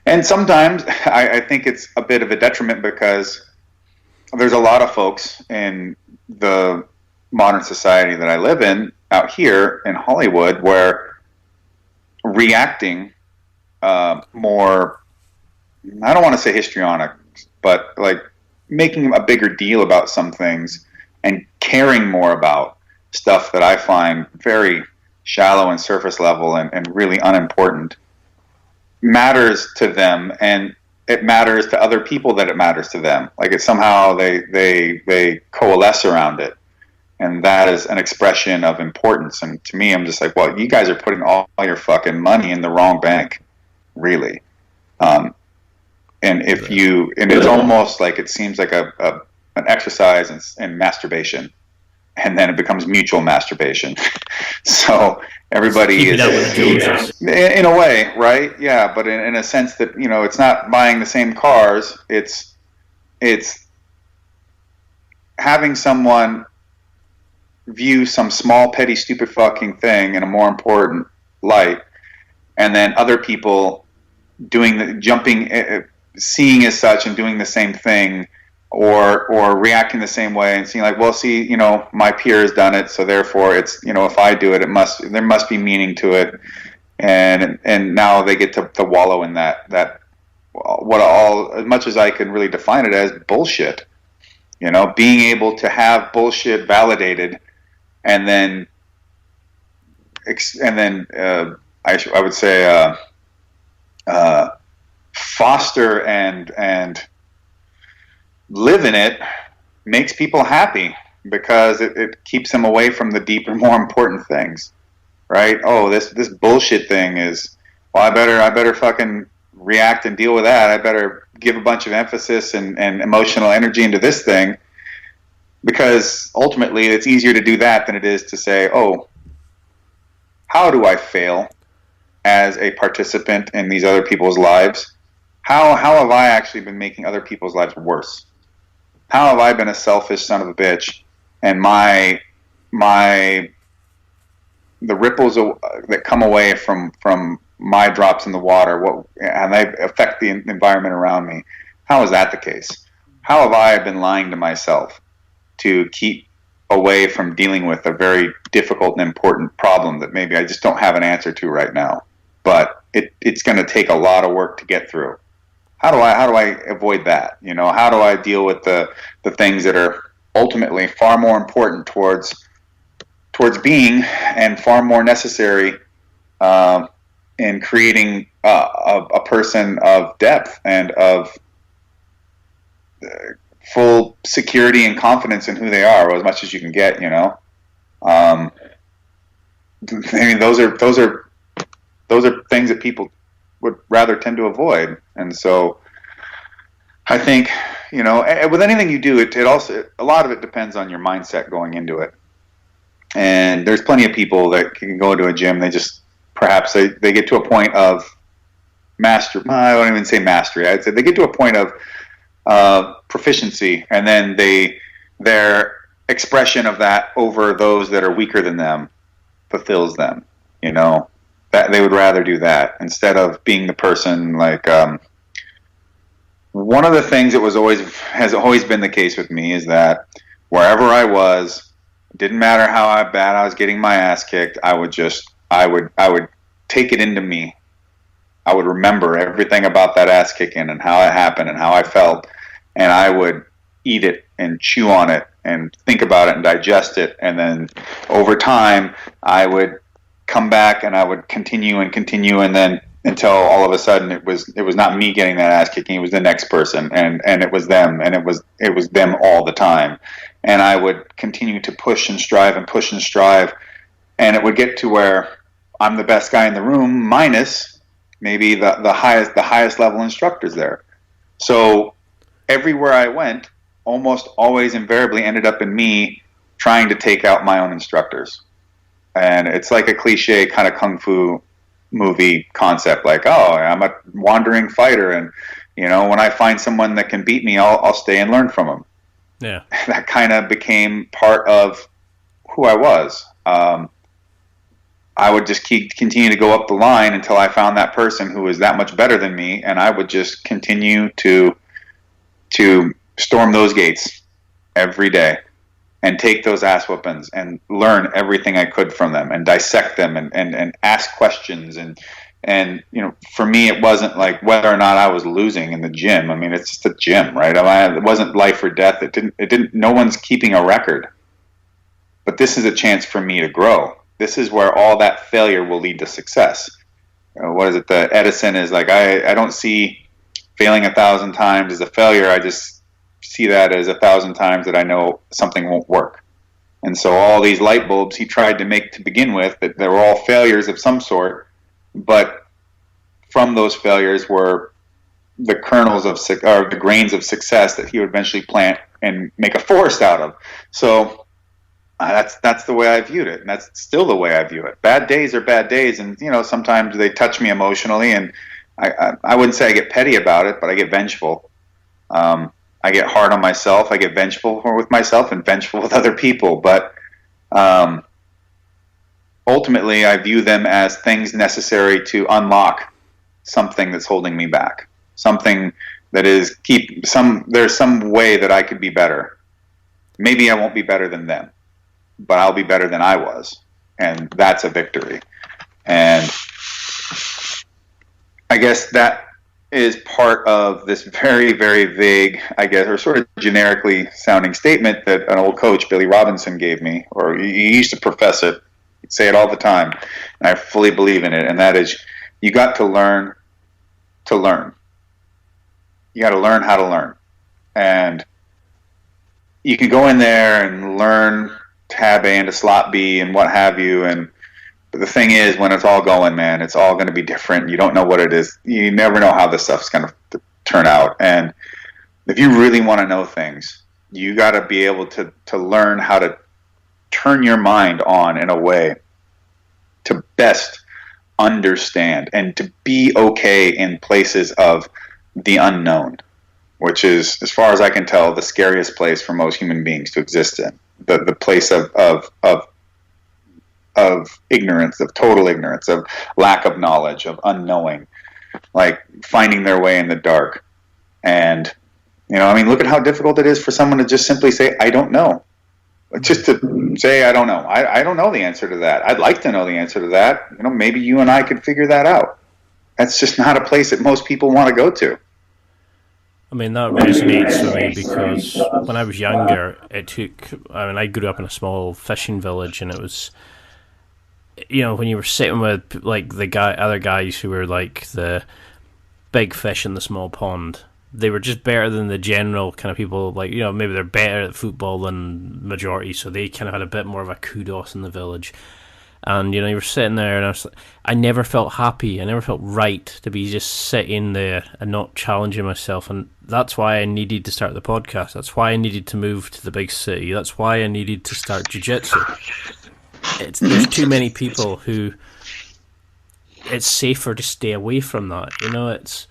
And sometimes I think it's a bit of a detriment because there's a lot of folks in the modern society that I live in out here in Hollywood where reacting more, I don't want to say histrionic, but like making a bigger deal about some things and caring more about stuff that I find very shallow and surface level and really unimportant matters to them, and it matters to other people that it matters to them. Like it somehow they coalesce around it, and that is an expression of importance. And to me, I'm just like, well, you guys are putting all your fucking money in the wrong bank, really. And if you, and it's almost like it seems like an exercise in masturbation, and then it becomes mutual masturbation. So everybody is in a way, right? Yeah, but in a sense that, you know, it's not buying the same cars. It's having someone view some small, petty, stupid fucking thing in a more important light, and then other people seeing as such and doing the same thing, or reacting the same way and seeing like, well, see, you know, my peer has done it, so therefore it's, you know, if I do it, there must be meaning to it, and now they get to wallow in that as much as I can really define it as bullshit. You know, being able to have bullshit validated, and then I would say foster and live in it makes people happy, because it keeps them away from the deeper, more important things, right? Oh, this bullshit thing is, well, I better fucking react and deal with that. I better give a bunch of emphasis and emotional energy into this thing, because ultimately it's easier to do that than it is to say, oh, how do I fail as a participant in these other people's lives? How have I actually been making other people's lives worse? How have I been a selfish son of a bitch, and the ripples that come away from my drops in the water, and they affect the environment around me? How is that the case? How have I been lying to myself to keep away from dealing with a very difficult and important problem that maybe I just don't have an answer to right now, but it's going to take a lot of work to get through? how do I avoid that? You know, how do I deal with the things that are ultimately far more important towards being and far more necessary in creating a person of depth and of full security and confidence in who they are, as much as you can get. You know, I mean, those are things that people would rather tend to avoid. And so I think, you know, with anything you do, it also, a lot of it depends on your mindset going into it. And there's plenty of people that can go to a gym, they just, perhaps they get to a point of master, I don't even say mastery, I'd say they get to a point of proficiency, and then their expression of that over those that are weaker than them fulfills them, you know, that they would rather do that instead of being the person like, one of the things that has always been the case with me is that wherever I was, didn't matter how bad I was getting my ass kicked, I would take it into me. I would remember everything about that ass kicking and how it happened and how I felt, and I would eat it and chew on it and think about it and digest it, and then over time I would come back and I would continue, and then until all of a sudden it was not me getting that ass kicking, it was the next person, and it was them, and it was them all the time, and I would continue to push and strive, and it would get to where I'm the best guy in the room minus maybe the highest level instructors there. So everywhere I went, almost always invariably ended up in me trying to take out my own instructors. And it's like a cliche kind of kung fu movie concept, like, oh, I'm a wandering fighter, and you know, when I find someone that can beat me, I'll stay and learn from them. Yeah, that kind of became part of who I was. I would just continue to go up the line until I found that person who was that much better than me, and I would just continue to storm those gates every day and take those ass whoopings and learn everything I could from them and dissect them and ask questions. And you know, for me, it wasn't like whether or not I was losing in the gym. I mean, it's just a gym, right? It wasn't life or death. It didn't. No one's keeping a record. But this is a chance for me to grow. This is where all that failure will lead to success. You know, what is it? The Edison is like, I don't see failing 1,000 times as a failure. I just see that as 1,000 times that I know something won't work. And so all these light bulbs he tried to make to begin with, that they were all failures of some sort, but from those failures were the kernels of or the grains of success that he would eventually plant and make a forest out of. So that's the way I viewed it, and that's still the way I view it. Bad days are bad days, and you know, sometimes they touch me emotionally, and I wouldn't say I get petty about it, but I get vengeful. I get hard on myself. I get vengeful with myself and vengeful with other people. But ultimately, I view them as things necessary to unlock something that's holding me back. Something that is there's some way that I could be better. Maybe I won't be better than them, but I'll be better than I was. And that's a victory. And I guess that is part of this very, very vague, I guess, or sort of generically sounding statement that an old coach, Billy Robinson, gave me, or he used to profess it. He'd say it all the time, and I fully believe in it, and that is, you got to learn to learn. You got to learn how to learn. And you can go in there and learn tab A into slot B and what have you, but the thing is, when it's all going, man, it's all going to be different. You don't know what it is. You never know how this stuff's going to turn out. And if you really want to know things, you got to be able to learn how to turn your mind on in a way to best understand and to be okay in places of the unknown, which is, as far as I can tell, the scariest place for most human beings to exist in. The place of ignorance, of total ignorance, of lack of knowledge, of unknowing, like finding their way in the dark. And, you know, I mean, look at how difficult it is for someone to just simply say, I don't know. Just to say, I don't know. I don't know the answer to that. I'd like to know the answer to that. You know, maybe you and I could figure that out. That's just not a place that most people want to go to. I mean, that resonates with me because when I was younger, I grew up in a small fishing village, and it was, when you were sitting with like other guys who were like the big fish in the small pond, they were just better than the general kind of people. Like, maybe they're better at football than majority, so they kind of had a bit more of a kudos in the village. And you were sitting there, and I never felt happy. I never felt right to be just sitting there and not challenging myself. And that's why I needed to start the podcast. That's why I needed to move to the big city. That's why I needed to start jiu-jitsu. There's too many people who it's safer to stay away from that.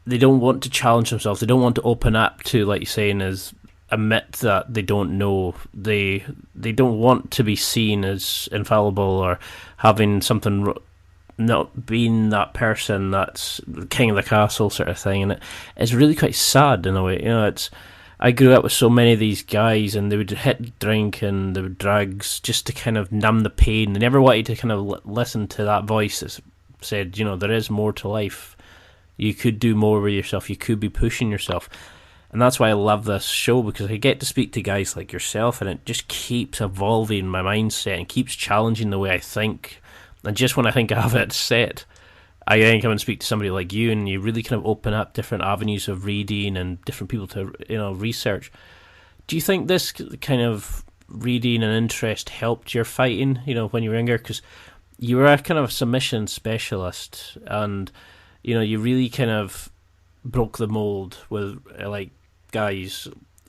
They don't want to challenge themselves. They don't want to open up to, like you're saying, is admit that they don't know. They don't want to be seen as infallible or having something, not being that person that's king of the castle sort of thing. And it's really quite sad in a way. I grew up with so many of these guys, and they would hit drink and they would drugs just to kind of numb the pain. They never wanted to kind of listen to that voice that said, there is more to life. You could do more with yourself. You could be pushing yourself. And that's why I love this show, because I get to speak to guys like yourself, and it just keeps evolving my mindset and keeps challenging the way I think. And just when I think I have it set, I then come and speak to somebody like you, and you really kind of open up different avenues of reading and different people to research. Do you think this kind of reading and interest helped your fighting, when you were younger? Because you were a kind of submission specialist, and you really kind of broke the mold with like guys.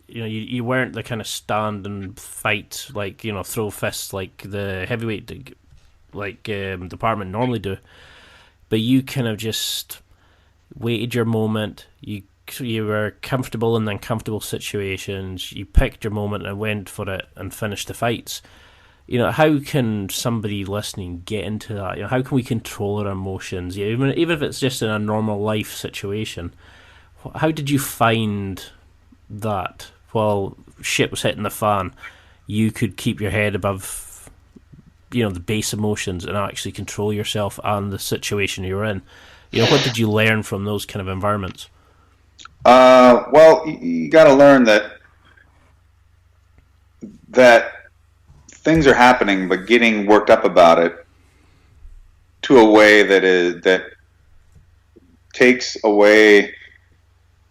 You weren't the kind of stand and fight, like throw fists like the heavyweight department normally do, but you kind of just waited your moment. You were comfortable in uncomfortable situations. You picked your moment and went for it and finished the fights. How can somebody listening get into that? How can we control our emotions? Even if it's just in a normal life situation. How did you find that while shit was hitting the fan, you could keep your head above, the base emotions and actually control yourself and the situation you're in? What did you learn from those kind of environments? Well, you got to learn that things are happening, but getting worked up about it to a way that takes away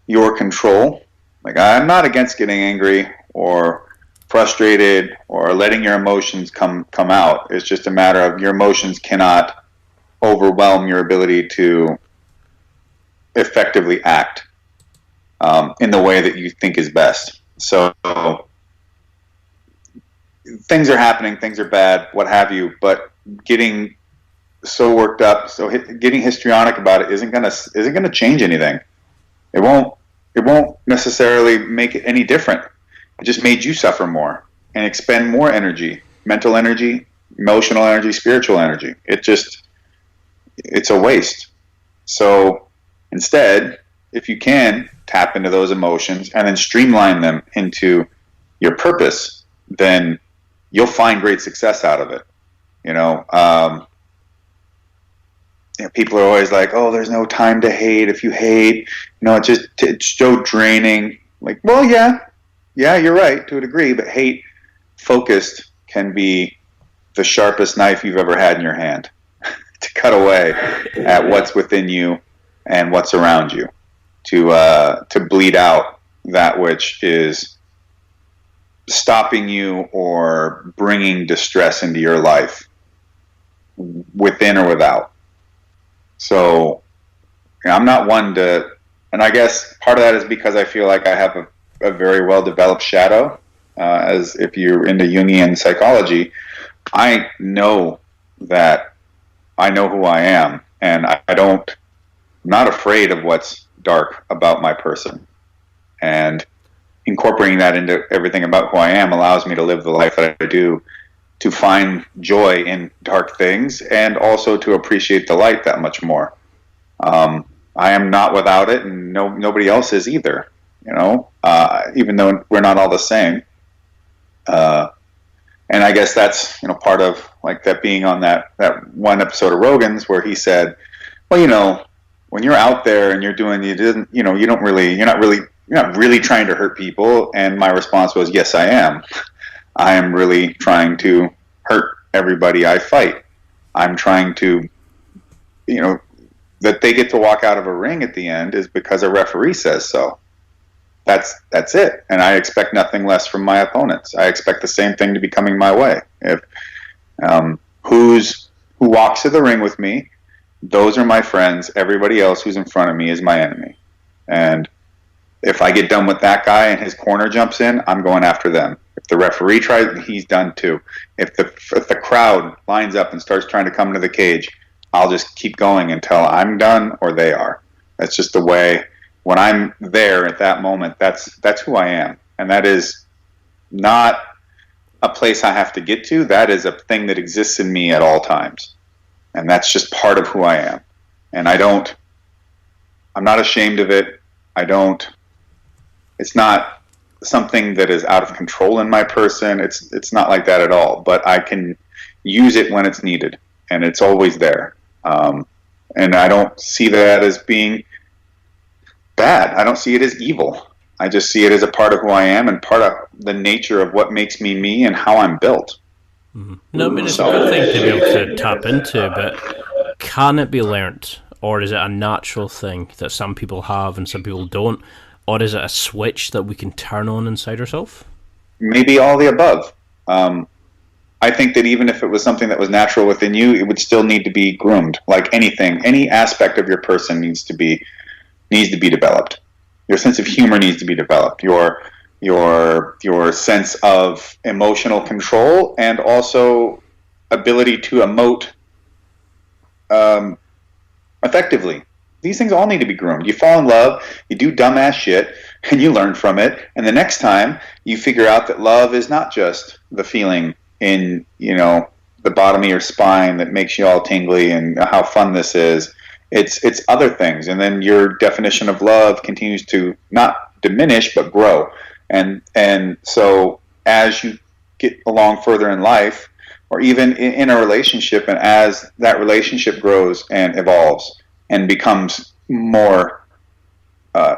your control. Like, I'm not against getting angry or frustrated or letting your emotions come out. It's just a matter of your emotions cannot overwhelm your ability to effectively act in the way that you think is best. So things are happening, things are bad, what have you, but getting so worked up, getting histrionic about it isn't gonna change anything. It won't necessarily make it any different. It just made you suffer more and expend more energy, mental energy, emotional energy, spiritual energy. It's a waste. So instead, if you can tap into those emotions and then streamline them into your purpose, then you'll find great success out of it. People are always like, "Oh, there's no time to hate. If you hate, it's so draining." Like, well, yeah, you're right to a degree, but hate focused can be the sharpest knife you've ever had in your hand to cut away at what's within you and what's around you, to bleed out that which is stopping you or bringing distress into your life, within or without. So I'm not one to, and I guess part of that is because I feel like I have a very well developed shadow. As if you're into Jungian psychology, I know that I know who I am, and I'm not afraid of what's dark about my person. And incorporating that into everything about who I am allows me to live the life that I do, to find joy in dark things and also to appreciate the light that much more. I am not without it, and nobody else is either, even though we're not all the same. And I guess that's, part of like that being on that one episode of Rogan's where he said, well, when you're out there and you're doing, you're not really trying to hurt people. And my response was, yes, I am. I am really trying to hurt everybody I fight. I'm trying to, that they get to walk out of a ring at the end is because a referee says so. That's it. And I expect nothing less from my opponents. I expect the same thing to be coming my way. If who walks to the ring with me, those are my friends. Everybody else who's in front of me is my enemy. And if I get done with that guy and his corner jumps in, I'm going after them. If the referee tries, he's done too. If the crowd lines up and starts trying to come into the cage, I'll just keep going until I'm done or they are. That's just the way. When I'm there at that moment, that's who I am. And that is not a place I have to get to. That is a thing that exists in me at all times. And that's just part of who I am. And I'm not ashamed of it. It's not something that is out of control in my person. It's not like that at all. But I can use it when it's needed. And it's always there. And I don't see that as being bad. I don't see it as evil. I just see it as a part of who I am and part of the nature of what makes me me and how I'm built. Mm-hmm. No, I mean, it's a good thing to be able to tap into, but can it be learnt? Or is it a natural thing that some people have and some people don't? Or is it a switch that we can turn on inside ourselves? Maybe all the above. I think that even if it was something that was natural within you, it would still need to be groomed. Like anything, any aspect of your person needs to be developed. Your sense of humor needs to be developed. Your sense of emotional control and also ability to emote effectively. These things all need to be groomed. You fall in love, you do dumbass shit, and you learn from it. And the next time you figure out that love is not just the feeling in, the bottom of your spine that makes you all tingly and how fun this is. It's other things. And then your definition of love continues to not diminish, but grow. And so as you get along further in life, or even in a relationship, and as that relationship grows and evolves and becomes more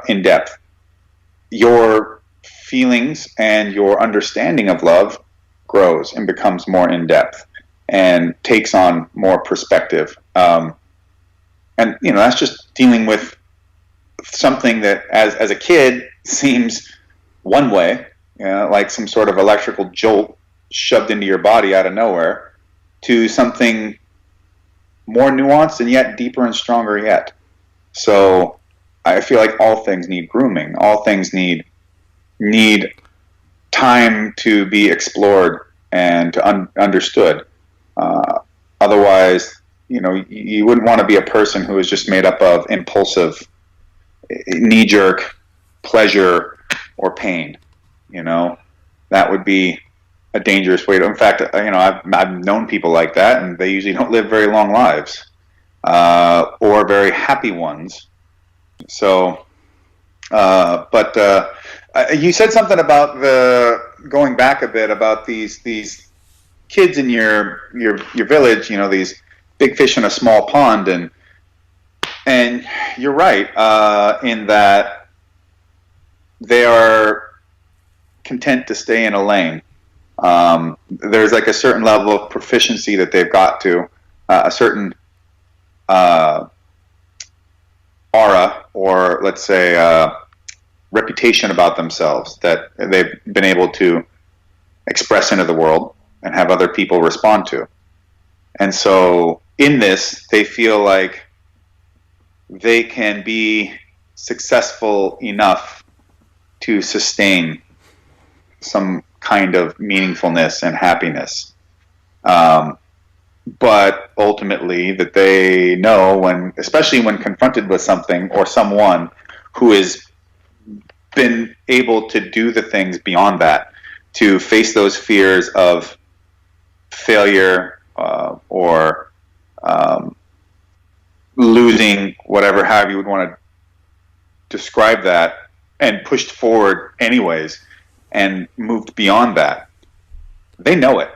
in depth, your feelings and your understanding of love grows and becomes more in depth and takes on more perspective. And that's just dealing with something that as a kid seems one way, like some sort of electrical jolt shoved into your body out of nowhere, to something more nuanced and yet deeper and stronger yet. So I feel like all things need grooming. All things need time to be explored and to understood. Otherwise, you wouldn't want to be a person who is just made up of impulsive, knee-jerk pleasure or pain. That would be a dangerous way to. In fact, I've known people like that, and they usually don't live very long lives or very happy ones. So, but you said something about going back a bit about these kids in your village. These big fish in a small pond, and you're right in that they are content to stay in a lane. There's like a certain level of proficiency that they've got to, a certain aura, or let's say reputation about themselves that they've been able to express into the world and have other people respond to. And so in this, they feel like they can be successful enough to sustain some kind of meaningfulness and happiness. But ultimately that they know especially when confronted with something or someone who has been able to do the things beyond that, to face those fears of failure or losing, however you would want to describe that, and pushed forward anyways and moved beyond that. They know it.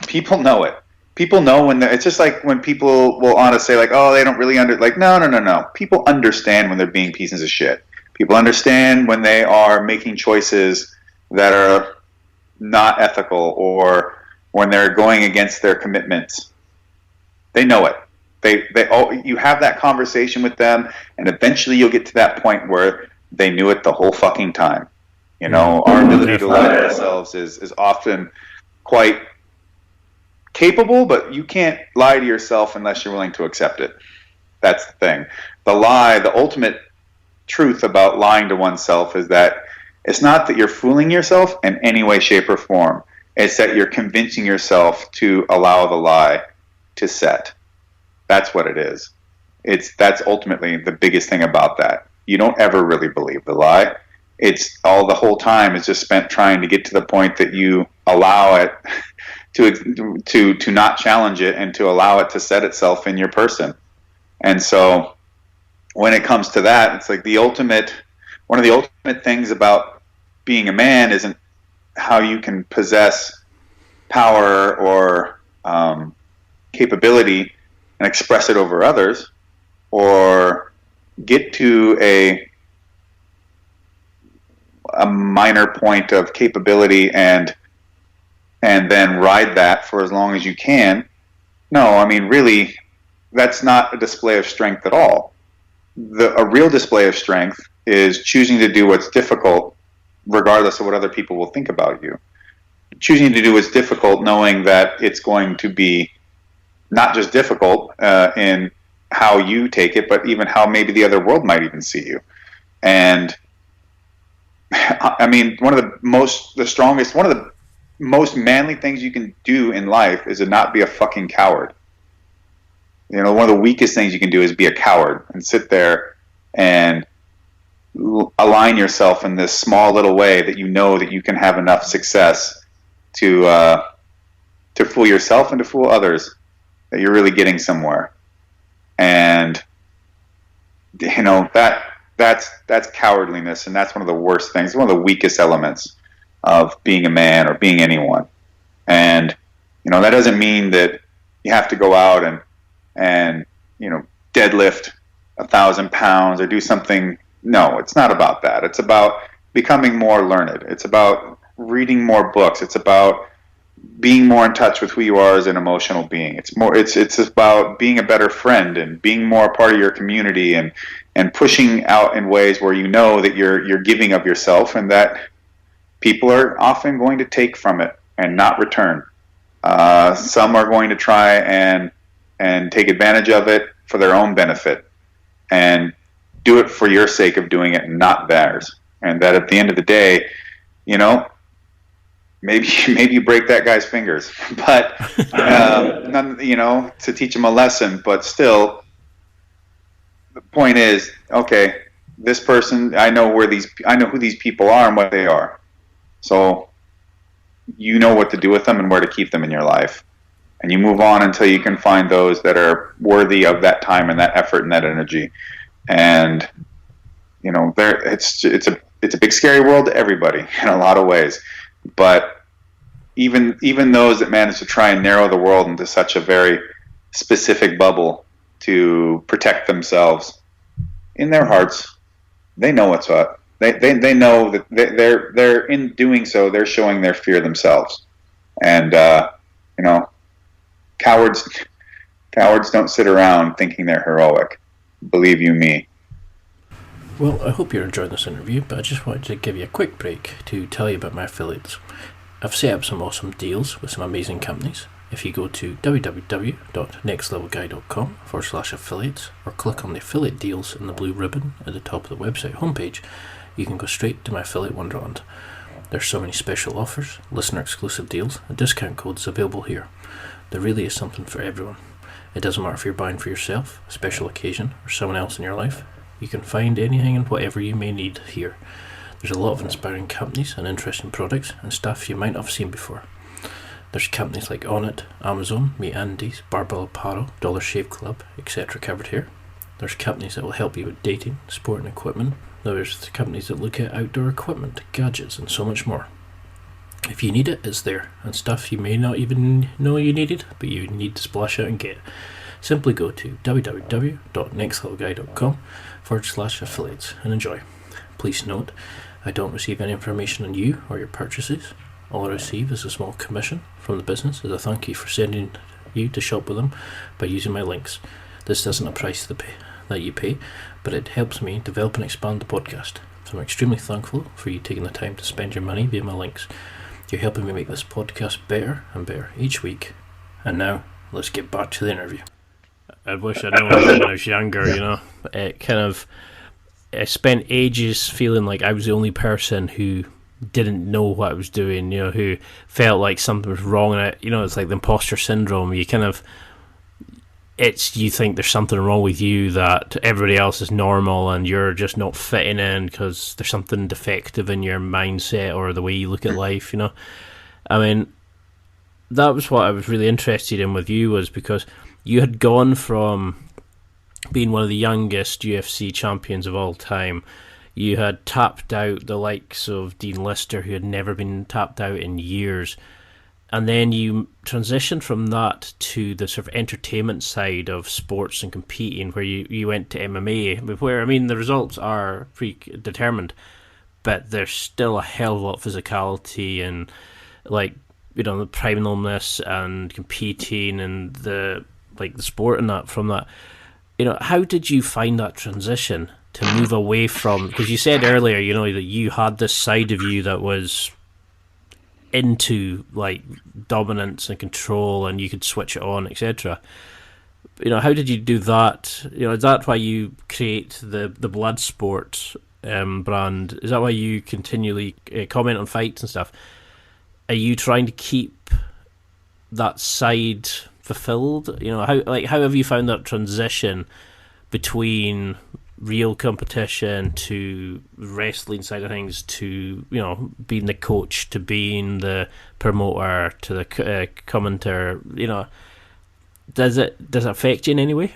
People know it. People know when it's just like when people will want to say like, oh, they don't really no. People understand when they're being pieces of shit. People understand when they are making choices that are not ethical or when they're going against their commitments. They know it. You have that conversation with them, and eventually you'll get to that point where they knew it the whole fucking time. Our ability to lie to ourselves is often quite capable, but you can't lie to yourself unless you're willing to accept it. That's the thing. The ultimate truth about lying to oneself is that it's not that you're fooling yourself in any way, shape, or form. It's that you're convincing yourself to allow the lie to set. That's what it is. That's ultimately the biggest thing about that. You don't ever really believe the lie. It's all the whole time is just spent trying to get to the point that you allow it to not challenge it and to allow it to set itself in your person. And so when it comes to that, it's like one of the ultimate things about being a man isn't how you can possess power or capability and express it over others, or get to a minor point of capability and then ride that for as long as you can. No, I mean, really, that's not a display of strength at all. A real display of strength is choosing to do what's difficult regardless of what other people will think about you. Choosing to do what's difficult knowing that it's going to be not just difficult in how you take it, but even how maybe the other world might even see you. And I mean, one of the most manly things you can do in life is to not be a fucking coward. One of the weakest things you can do is be a coward and sit there and align yourself in this small little way that you know that you can have enough success to fool yourself and to fool others, that you're really getting somewhere. And that's cowardliness, and that's one of the worst things, one of the weakest elements of being a man or being anyone. And that doesn't mean that you have to go out and deadlift 1,000 pounds or do something. No, it's not about that. It's about becoming more learned. It's about reading more books. It's about being more in touch with who you are as an emotional being. It's about being a better friend and being more a part of your community and pushing out in ways where you know that you're giving of yourself and that people are often going to take from it and not return. Some are going to try and take advantage of it for their own benefit and do it for your sake of doing it and not theirs. And that at the end of the day, maybe you break that guy's fingers, but to teach him a lesson. But still, the point is, okay, this person, I know who these people are and what they are. So you know what to do with them and where to keep them in your life. And you move on until you can find those that are worthy of that time and that effort and that energy. And it's a big scary world to everybody in a lot of ways. But even those that manage to try and narrow the world into such a very specific bubble to protect themselves, in their hearts, they know what's up. They know that they're in doing so, they're showing their fear themselves. And cowards don't sit around thinking they're heroic. Believe you me. Well, I hope you're enjoying this interview, but I just wanted to give you a quick break to tell you about my affiliates. I've set up some awesome deals with some amazing companies. If you go to www.nextlevelguy.com/affiliates or click on the affiliate deals in the blue ribbon at the top of the website homepage, you can go straight to my affiliate wonderland. There's so many special offers, listener exclusive deals, and discount codes available here. There really is something for everyone. It doesn't matter if you're buying for yourself, a special occasion, or someone else in your life. You can find anything and whatever you may need here. There's a lot of inspiring companies and interesting products and stuff you might not have seen before. There's companies like Onnit, Amazon, meganThe, Barbell Apparel, Dollar Shave Club, etc. covered here. There's companies that will help you with dating, sport and equipment. There's companies that look at outdoor equipment, gadgets and so much more. If you need it, it's there, and stuff you may not even know you needed, but you need to splash out and get. Simply go to www.nextlevelguy.com/affiliates and enjoy. Please note, I don't receive any information on you or your purchases. All I receive is a small commission from the business as a thank you for sending you to shop with them by using my links. This isn't a price that you pay, but it helps me develop and expand the podcast. So I'm extremely thankful for you taking the time to spend your money via my links. You're helping me make this podcast better and better each week. And now, let's get back to the interview. I wish I'd known when I was younger, I spent ages feeling like I was the only person who didn't know what I was doing, who felt like something was wrong. And it's like the imposter syndrome. You think there's something wrong with you, that everybody else is normal and you're just not fitting in because there's something defective in your mindset or the way you look at life, I mean, that was what I was really interested in with you, was because you had gone from being one of the youngest UFC champions of all time. You had tapped out the likes of Dean Lister, who had never been tapped out in years. And then you transitioned from that to the sort of entertainment side of sports and competing, where you went to MMA, where, the results are predetermined, but there's still a hell of a lot of physicality and, the primalness and competing and the sport and that from that. How did you find that transition to move away from, because you said earlier, that you had this side of you that was into dominance and control and you could switch it on, etc. How did you do that? Is that why you create the blood sport brand? Is that why you continually comment on fights and stuff? Are you trying to keep that side fulfilled? How have you found that transition between real competition to wrestling side of things to being the coach to being the promoter to the commentator? Does it affect you in any way?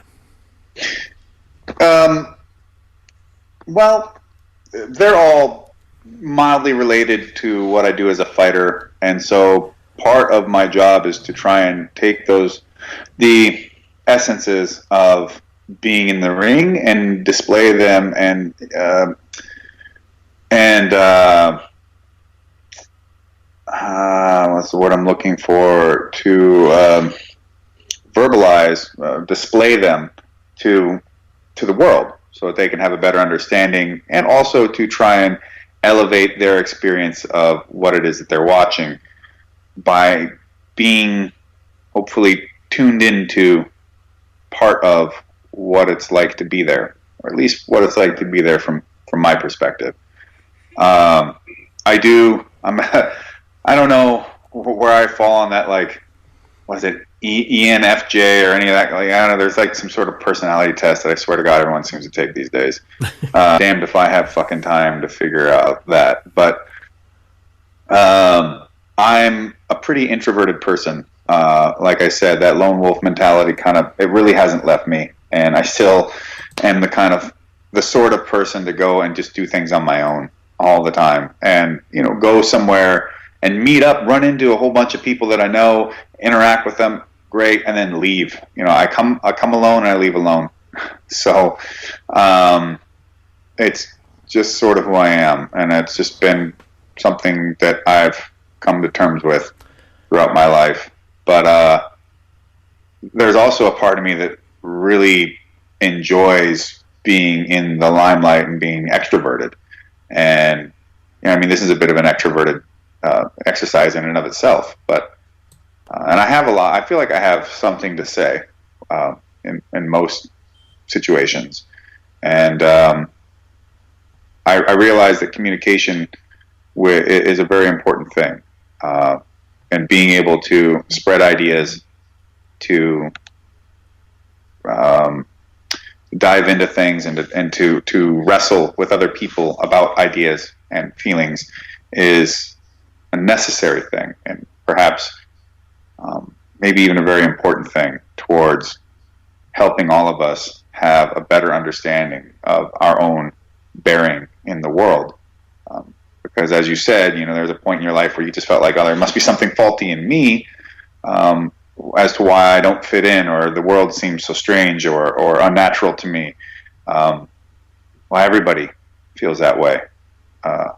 Well, they're all mildly related to what I do as a fighter, and so part of my job is to try and take the essences of being in the ring and display them and what's the word I'm looking for, to verbalize, display them to the world so that they can have a better understanding, and also to try and elevate their experience of what it is that they're watching by being hopefully tuned into part of what it's like to be there, or at least what it's like to be there from my perspective. I don't know where I fall on that, was it ENFJ or any of that? I don't know. There's some sort of personality test that I swear to God everyone seems to take these days. Damned if I have fucking time to figure out that. But I'm a pretty introverted person. Like I said, that lone wolf mentality it really hasn't left me. And I still am the sort of person to go and just do things on my own all the time. And, go somewhere and meet up, run into a whole bunch of people that I know, interact with them, great, and then leave. I come alone and I leave alone. So it's just sort of who I am. And it's just been something that I've come to terms with throughout my life. But there's also a part of me that really enjoys being in the limelight and being extroverted. And this is a bit of an extroverted exercise in and of itself, but and I have a lot. I feel like I have something to say in most situations, and I realize that communication is a very important thing, and being able to spread ideas, to dive into things and to wrestle with other people about ideas and feelings is a necessary thing, and perhaps maybe even a very important thing towards helping all of us have a better understanding of our own bearing in the world. because as you said, there was a point in your life where you just felt like, oh, there must be something faulty in me, as to why I don't fit in, or the world seems so strange or unnatural to me. Well, everybody feels that way at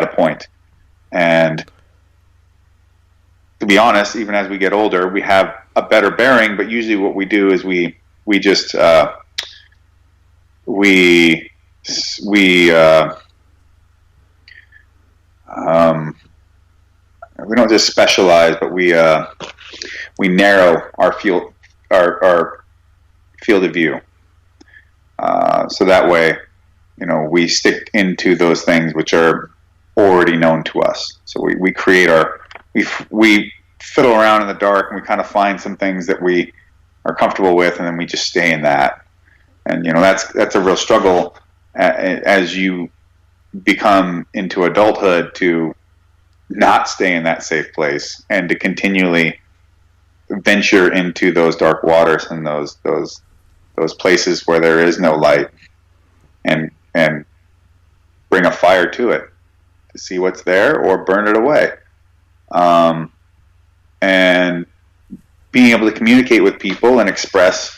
a point. And to be honest, even as we get older, we have a better bearing, but usually what we do is we just we don't just specialize, but we narrow our field of view, so that way, we stick into those things which are already known to us. So we create we fiddle around in the dark, and we kind of find some things that we are comfortable with, and then we just stay in that. And that's a real struggle as you become into adulthood, to not stay in that safe place and to continually venture into those dark waters and those places where there is no light, and bring a fire to it to see what's there or burn it away. And being able to communicate with people and express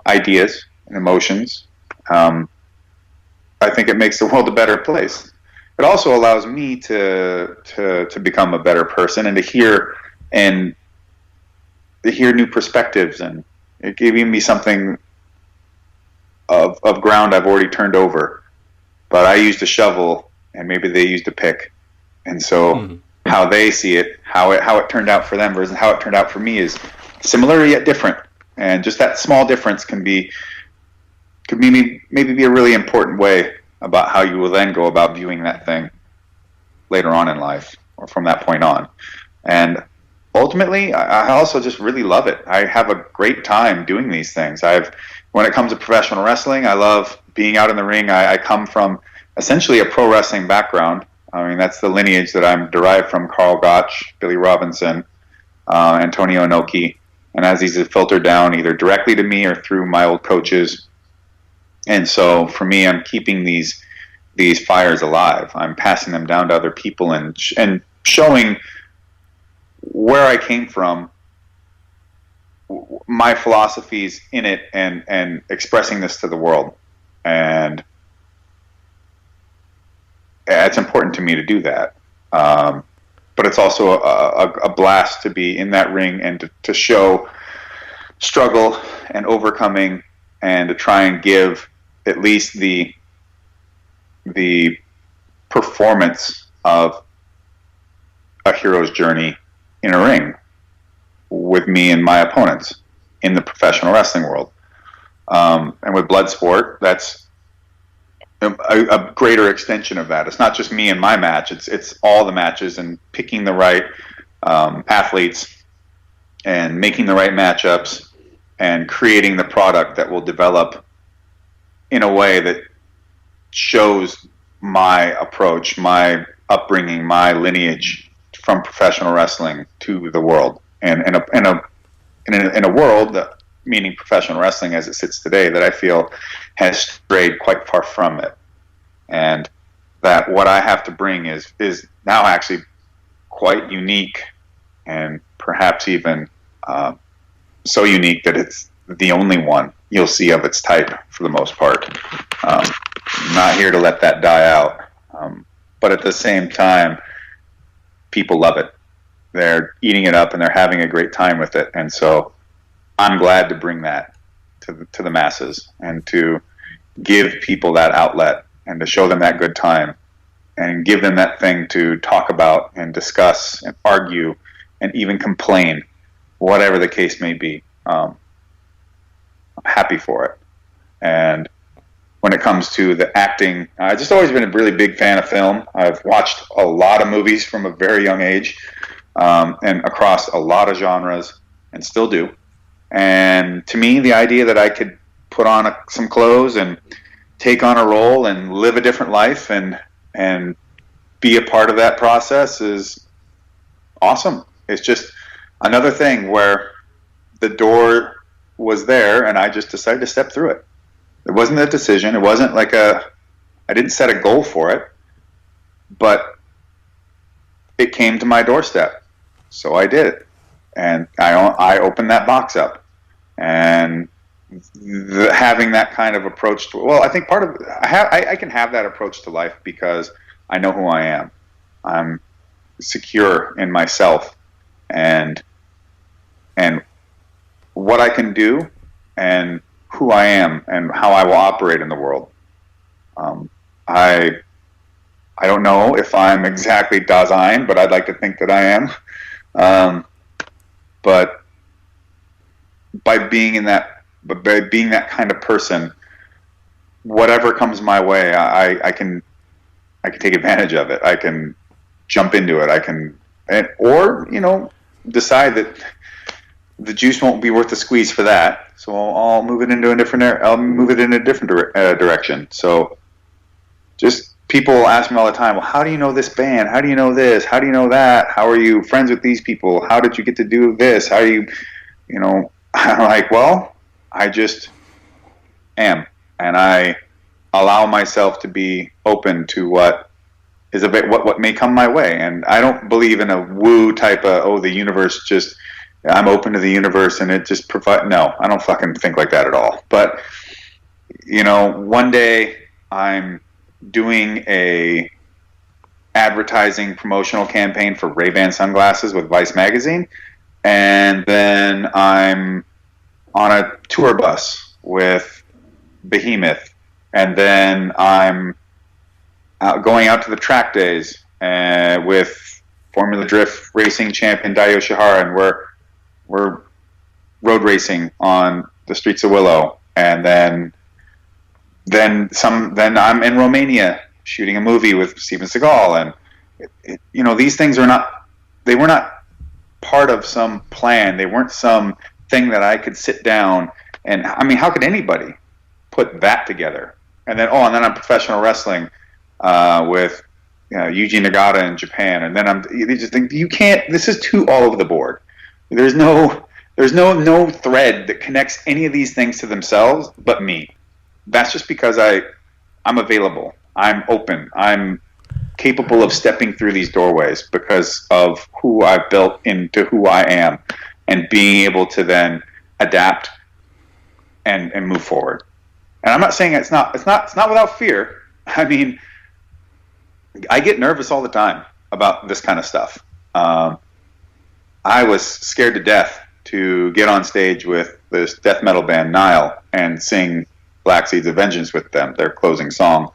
ideas and emotions, I think it makes the world a better place. It also allows me to become a better person, and to hear new perspectives, and it gave me something of ground I've already turned over. But I used a shovel, and maybe they used a pick, and so how they see it, how it turned out for them versus how it turned out for me is similar yet different. And just that small difference could maybe be a really important way about how you will then go about viewing that thing later on in life, or from that point on. And ultimately, I also just really love it. I have a great time doing these things. When it comes to professional wrestling, I love being out in the ring. I come from essentially a pro wrestling background. I mean, that's the lineage that I'm derived from: Carl Gotch, Billy Robinson, Antonio Inoki. And as these have filtered down either directly to me or through my old coaches. And so for me, I'm keeping these fires alive. I'm passing them down to other people and showing where I came from, my philosophies in it, and expressing this to the world. And it's important to me to do that. But it's also a blast to be in that ring and to show struggle and overcoming, and to try and give at least the performance of a hero's journey in a ring with me and my opponents in the professional wrestling world. And with Bloodsport, that's a greater extension of that. It's not just me and my match, it's all the matches, and picking the right athletes and making the right matchups and creating the product that will develop in a way that shows my approach, my upbringing, my lineage from professional wrestling to the world. And in a world that, meaning professional wrestling as it sits today, that I feel has strayed quite far from it. And that what I have to bring is now actually quite unique, and perhaps even so unique that it's the only one you'll see of its type for the most part. Not here to let that die out. But at the same time, people love it. They're eating it up and they're having a great time with it. And so I'm glad to bring that to the masses, and to give people that outlet, and to show them that good time, and give them that thing to talk about and discuss and argue and even complain, whatever the case may be. I'm happy for it. And when it comes to the acting, I've just always been a really big fan of film. I've watched a lot of movies from a very young age, and across a lot of genres, and still do. And to me, the idea that I could put on some clothes and take on a role and live a different life and be a part of that process is awesome. It's just another thing where the door was there and I just decided to step through it. It wasn't a decision. It wasn't like I didn't set a goal for it, but it came to my doorstep. So I did it. And I opened that box up. And having that kind of approach to, well, I think part of, I can have that approach to life because I know who I am. I'm secure in myself and what I can do and who I am and how I will operate in the world. I don't know if I'm exactly Dasein, but I'd like to think that I am. But by being that kind of person, whatever comes my way, I can take advantage of it. I can jump into it. Or decide that the juice won't be worth the squeeze for that. So I'll move it into a different direction. So just people ask me all the time, well, how do you know this band? How do you know this? How do you know that? How are you friends with these people? How did you get to do this? How do you, I'm like, well, I just am. And I allow myself to be open to what is what may come my way. And I don't believe in a woo type of, the universe just, I'm open to the universe and it just provide. No, I don't fucking think like that at all. But, one day I'm doing a advertising promotional campaign for Ray-Ban sunglasses with Vice magazine, and then I'm on a tour bus with Behemoth, and then I'm going out to the track days with Formula Drift racing champion Dayo Shihara, and we're road racing on the streets of Willow, and then I'm in Romania shooting a movie with Steven Seagal, and these things were not part of some plan. They weren't some thing that I could sit down and, I mean, how could anybody put that together? And then I'm professional wrestling with Yuji Nagata in Japan, and then they just think you can't. This is too all over the board. There's no thread that connects any of these things to themselves but me. That's just because I'm available. I'm open. I'm capable of stepping through these doorways because of who I've built into who I am, and being able to then adapt and move forward. And I'm not saying it's not without fear. I mean, I get nervous all the time about this kind of stuff. I was scared to death to get on stage with this death metal band Nile and sing Black Seeds of Vengeance with them, their closing song.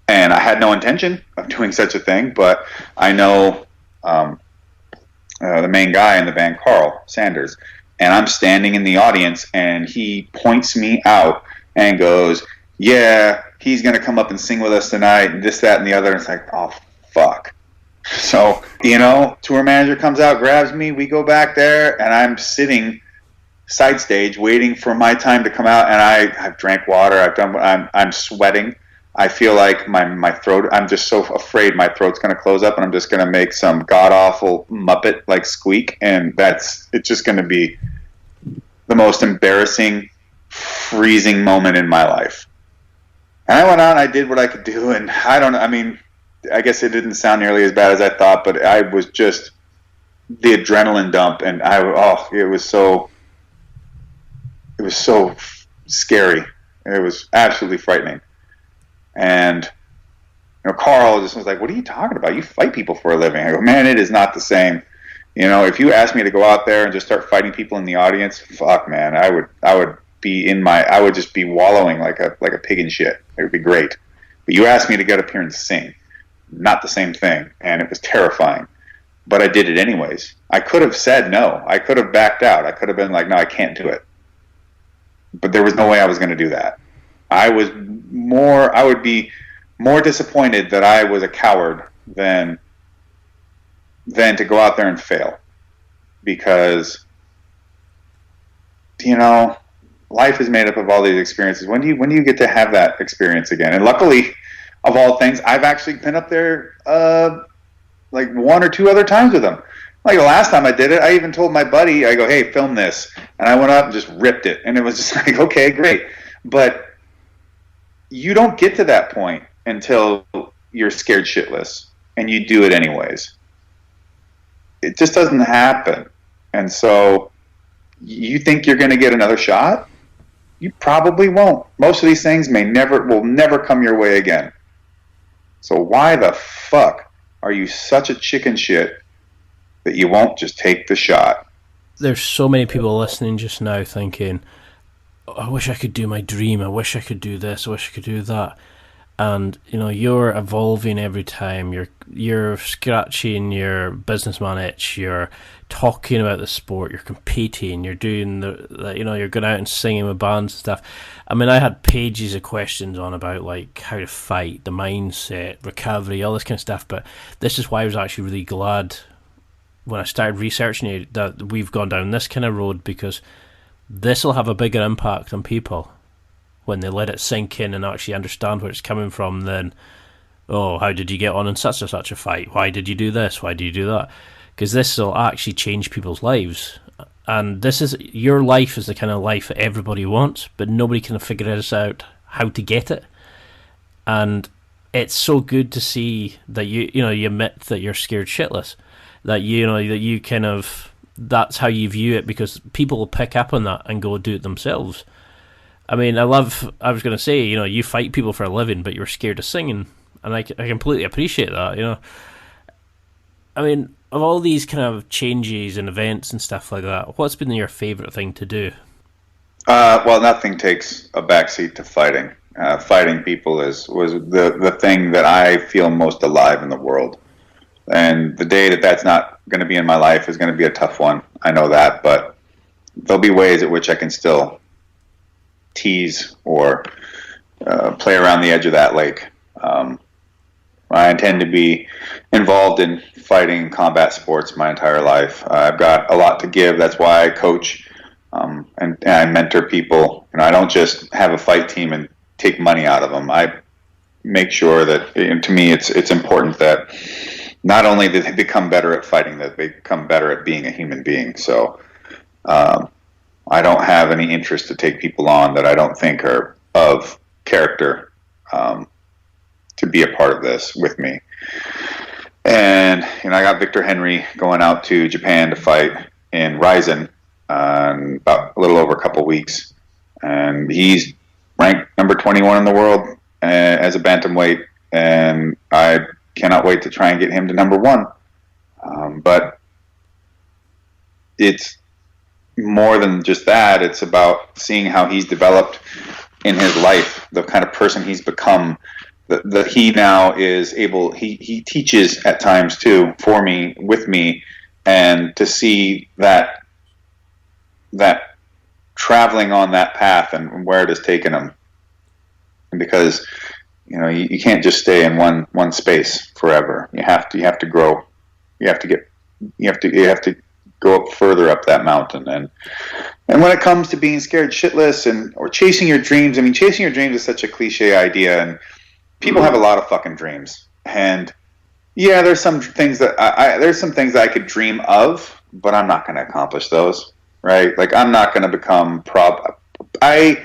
And I had no intention of doing such a thing, but I know the main guy in the band, Carl Sanders, and I'm standing in the audience, and he points me out and goes, yeah, he's going to come up and sing with us tonight, and this, that, and the other. And it's like, oh, fuck. So, tour manager comes out, grabs me, we go back there, and I'm sitting side stage waiting for my time to come out, and I've drank water, I'm sweating. I feel like my throat, I'm just so afraid my throat's going to close up, and I'm just going to make some god-awful Muppet like squeak, and it's just going to be the most embarrassing, freezing moment in my life. And I went out and I did what I could do, and I don't know, I mean, I guess it didn't sound nearly as bad as I thought, but I was just the adrenaline dump, and it was so scary. It was absolutely frightening. And Carl just was like, what are you talking about? You fight people for a living. I go, man, it is not the same. If you asked me to go out there and just start fighting people in the audience, fuck, man, I would just be wallowing like a pig in shit. It would be great. But you asked me to get up here and sing. Not the same thing, and it was terrifying. But I did it anyways. I could have said no. I could have backed out. I could have been like, no, I can't do it. But there was no way I was going to do that. I would be more disappointed that I was a coward than to go out there and fail. Because, life is made up of all these experiences. When do you get to have that experience again? And luckily, of all things, I've actually been up there like one or two other times with them. Like the last time I did it, I even told my buddy, I go, hey, film this. And I went up and just ripped it. And it was just like, okay, great. But you don't get to that point until you're scared shitless and you do it anyways. It just doesn't happen. And so you think you're going to get another shot? You probably won't. Most of these things will never come your way again. So why the fuck are you such a chicken shit that you won't just take the shot? There's so many people listening just now thinking, oh, I wish I could do my dream, I wish I could do this, I wish I could do that. And you're evolving every time. You're scratching your businessman itch. You're talking about the sport. You're competing. You're doing you're going out and singing with bands and stuff. I mean, I had pages of questions on about like how to fight, the mindset, recovery, all this kind of stuff. But this is why I was actually really glad when I started researching it that we've gone down this kind of road, because this will have a bigger impact on people when they let it sink in and actually understand where it's coming from, then, oh, how did you get on in such and such a fight? Why did you do this? Why do you do that? Because this will actually change people's lives. And your life is the kind of life that everybody wants, but nobody can figure out how to get it. And it's so good to see that you admit that you're scared shitless, that you kind of, that's how you view it, because people will pick up on that and go do it themselves. I mean, I was going to say, you fight people for a living, but you're scared of singing, and I completely appreciate that, I mean, of all these kind of changes and events and stuff like that, what's been your favourite thing to do? Well, nothing takes a backseat to fighting. Fighting people was the thing that I feel most alive in the world. And the day that's not going to be in my life is going to be a tough one. I know that, but there'll be ways at which I can still tease or play around the edge of that lake. I intend to be involved in fighting combat sports my entire life. I've got a lot to give. That's why I coach and I mentor people. I don't just have a fight team and take money out of them. I make sure that, to me, it's important that not only do they become better at fighting, that they become better at being a human being. So I don't have any interest to take people on that I don't think are of character to be a part of this with me. And I got Victor Henry going out to Japan to fight in Ryzen in about a little over a couple weeks, and he's ranked number 21 in the world as a bantamweight, and I cannot wait to try and get him to number 1. But it's more than just that. It's about seeing how he's developed in his life, the kind of person he's become, that he now is able, he teaches at times too, for me, with me, and to see that traveling on that path and where it has taken him. Because you can't just stay in one space forever. You have to grow. You have to go up further up that mountain. And when it comes to being scared shitless or chasing your dreams, I mean, chasing your dreams is such a cliche idea, and people have a lot of fucking dreams. And yeah, there's some things that I could dream of, but I'm not going to accomplish those, right? Like, I'm not going to become I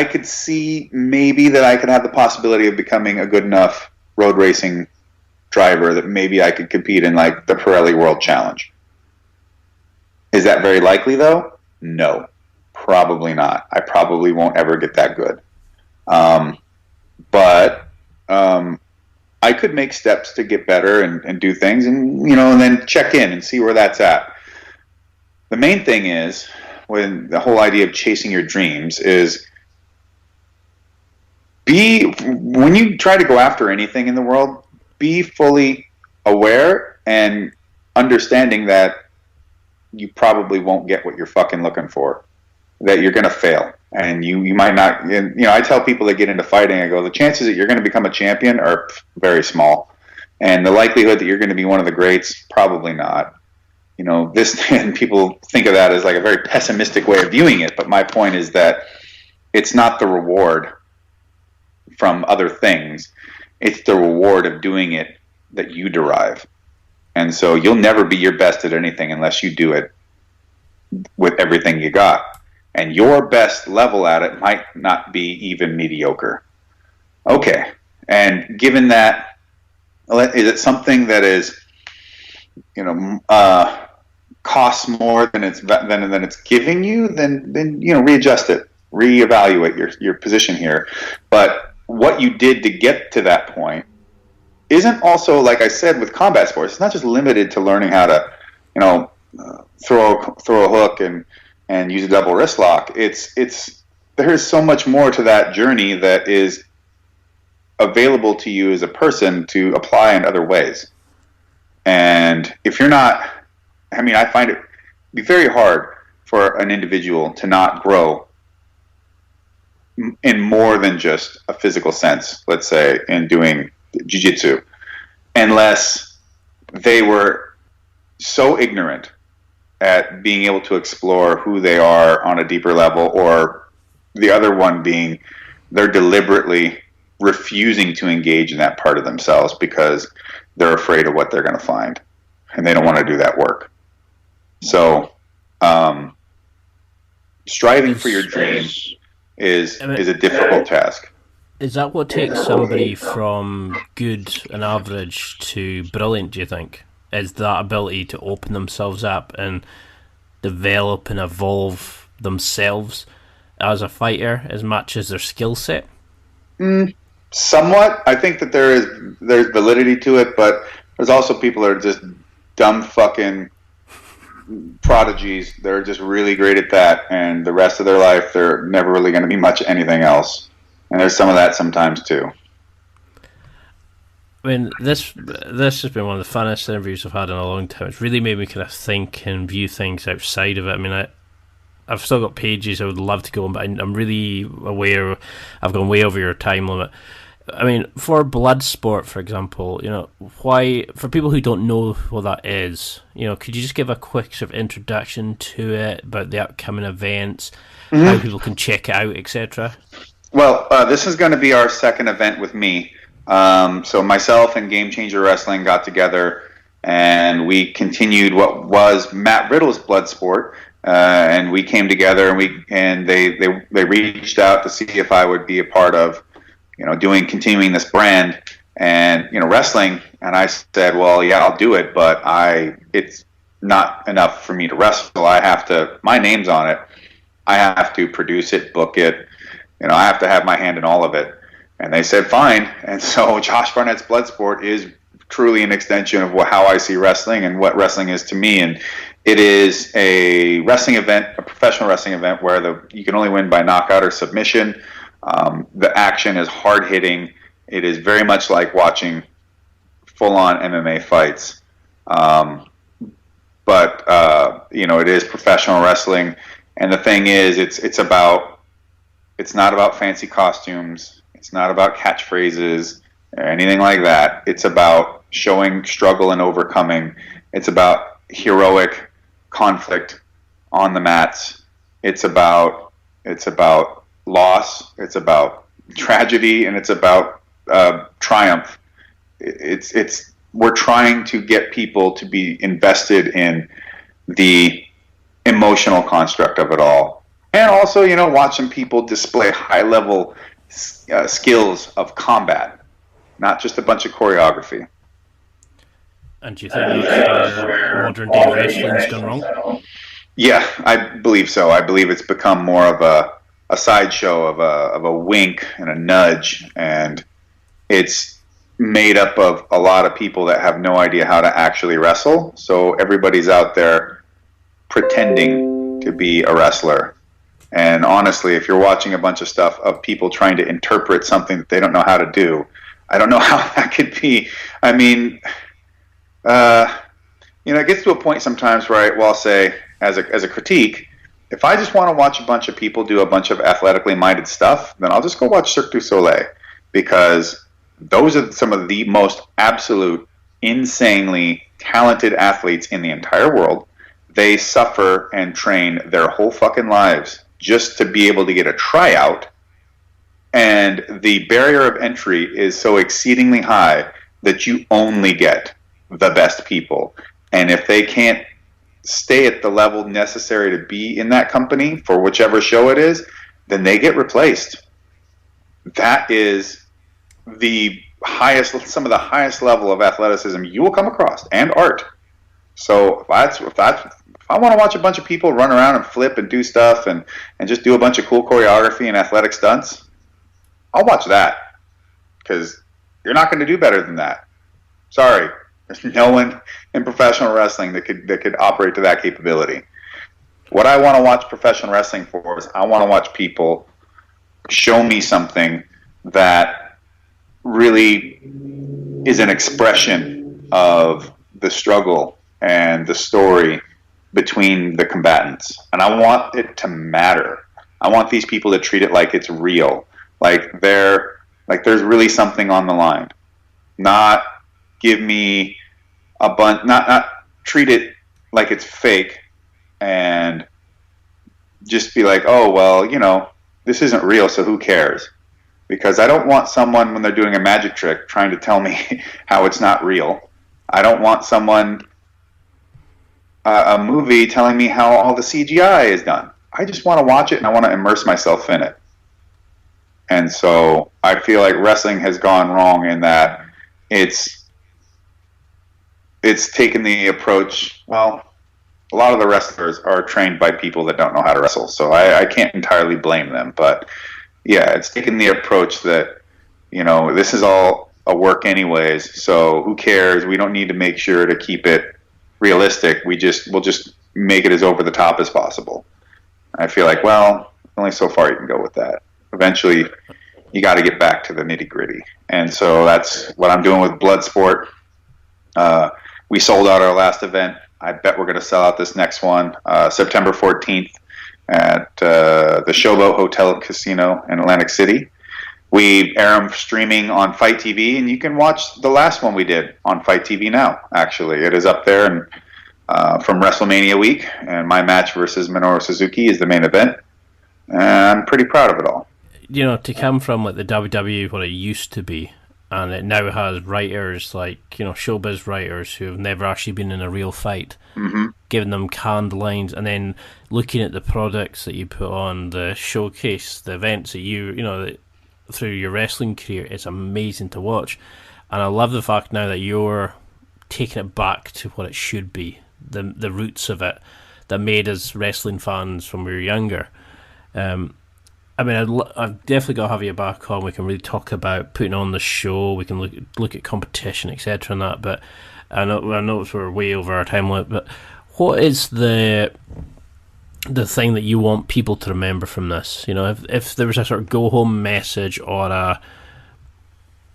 could see maybe that I could have the possibility of becoming a good enough road racing driver that maybe I could compete in like the Pirelli World Challenge. Is that very likely though? No, probably not. I probably won't ever get that good. But I could make steps to get better and do things, and and then check in and see where that's at. The main thing is, when the whole idea of chasing your dreams is, when you try to go after anything in the world, be fully aware and understanding that you probably won't get what you're fucking looking for, that you're going to fail, and you might not. I tell people that get into fighting, I go, the chances that you're going to become a champion are very small, and the likelihood that you're going to be one of the greats, probably not. And people think of that as like a very pessimistic way of viewing it, but my point is that it's not the reward from other things, it's the reward of doing it that you derive. And so you'll never be your best at anything unless you do it with everything you got. and your best level at it might not be even mediocre. Okay, and given that, is it something that is, costs more than it's giving you? Then readjust it, reevaluate your position here. But what you did to get to that point isn't also, like I said, with combat sports. It's not just limited to learning how to, throw a hook and use a double wrist lock. There's so much more to that journey that is available to you as a person to apply in other ways. And if you're not, I find it be very hard for an individual to not grow in more than just a physical sense, let's say, in doing jiu-jitsu, unless they were so ignorant at being able to explore who they are on a deeper level, or the other one being they're deliberately refusing to engage in that part of themselves because they're afraid of what they're going to find and they don't want to do that work. So striving for your dream is a difficult task. Is that what takes somebody from good and average to brilliant, do you think? Is that ability to open themselves up and develop and evolve themselves as a fighter as much as their skill set? Somewhat. I think that there's validity to it, but there's also people that are just dumb fucking prodigies. They're just really great at that, and the rest of their life they're never really going to be much anything else. And there's some of that sometimes too. This has been one of the funnest interviews I've had in a long time. It's really made me kind of think and view things outside of it. I've still got pages I would love to go on, but I'm really aware I've gone way over your time limit. For blood sport, for example, why, for people who don't know what that is, could you just give a quick sort of introduction to it, about the upcoming events, how people can check it out, etc.? Well, this is going to be our second event with me. So myself and Game Changer Wrestling got together, and we continued what was Matt Riddle's blood sport, and we came together, and they reached out to see if I would be a part of, continuing this brand and wrestling. And I said, well, yeah, I'll do it, but it's not enough for me to wrestle. My name's on it. I have to produce it, book it. I have to have my hand in all of it. And they said, fine. And so Josh Barnett's Bloodsport is truly an extension of how I see wrestling and what wrestling is to me. And it is a wrestling event, a professional wrestling event, where you can only win by knockout or submission. The action is hard hitting. It is very much like watching full-on MMA fights. But it is professional wrestling. And the thing is, it's not about fancy costumes. It's not about catchphrases or anything like that. It's about showing struggle and overcoming. It's about heroic conflict on the mats. It's about loss. It's about tragedy, and it's about triumph. We're trying to get people to be invested in the emotional construct of it all. And also, watching people display high-level skills of combat, not just a bunch of choreography. And do you think that's where modern-day wrestling's gone wrong? Yeah, I believe so. I believe it's become more of a sideshow, of a wink and a nudge, and it's made up of a lot of people that have no idea how to actually wrestle. So everybody's out there pretending to be a wrestler. And honestly, if you're watching a bunch of stuff of people trying to interpret something that they don't know how to do, I don't know how that could be. It gets to a point sometimes where I'll say, as a critique, if I just want to watch a bunch of people do a bunch of athletically minded stuff, then I'll just go watch Cirque du Soleil, because those are some of the most absolute, insanely talented athletes in the entire world. They suffer and train their whole fucking lives just to be able to get a tryout, and the barrier of entry is so exceedingly high that you only get the best people. And if they can't stay at the level necessary to be in that company for whichever show it is, then they get replaced. That is some of the highest level of athleticism you will come across, and art. So if I want to watch a bunch of people run around and flip and do stuff and just do a bunch of cool choreography and athletic stunts, I'll watch that, because you're not going to do better than that. Sorry, there's no one in professional wrestling that could operate to that capability. What I want to watch professional wrestling for is I want to watch people show me something that really is an expression of the struggle and the story between the combatants. And I want it to matter. I want these people to treat it like it's real, like there's really something on the line. Not give me a bunch, not treat it like it's fake and just be like, oh, well, this isn't real, so who cares? Because I don't want someone, when they're doing a magic trick, trying to tell me how it's not real. I don't want someone, a movie, telling me how all the CGI is done. I just want to watch it, and I want to immerse myself in it. And so I feel like wrestling has gone wrong in that it's taken the approach, well, a lot of the wrestlers are trained by people that don't know how to wrestle, so I can't entirely blame them. But yeah, it's taken the approach that, this is all a work anyways, so who cares? We don't need to make sure to keep it realistic. We'll just make it as over the top as possible. I feel like, well, only so far you can go with that. Eventually, you got to get back to the nitty gritty. And so that's what I'm doing with Bloodsport. We sold out our last event. I bet we're going to sell out this next one, September 14th at the Showboat Hotel and Casino in Atlantic City. We air them streaming on Fight TV, and you can watch the last one we did on Fight TV now, actually. It is up there and from WrestleMania week, and my match versus Minoru Suzuki is the main event. And I'm pretty proud of it all. To come from like the WWE, what it used to be, and it now has writers like, showbiz writers who have never actually been in a real fight, giving them canned lines, and then looking at the products that you put on, the showcase, the events that you through your wrestling career, it's amazing to watch. And I love the fact now that you're taking it back to what it should be, the roots of it that made us wrestling fans when we were younger. I've definitely got to have you back on. We can really talk about putting on the show. We can look at competition, etc. and that. But I know we're way over our time limit. But what is the thing that you want people to remember from this? If there was a sort of go home message or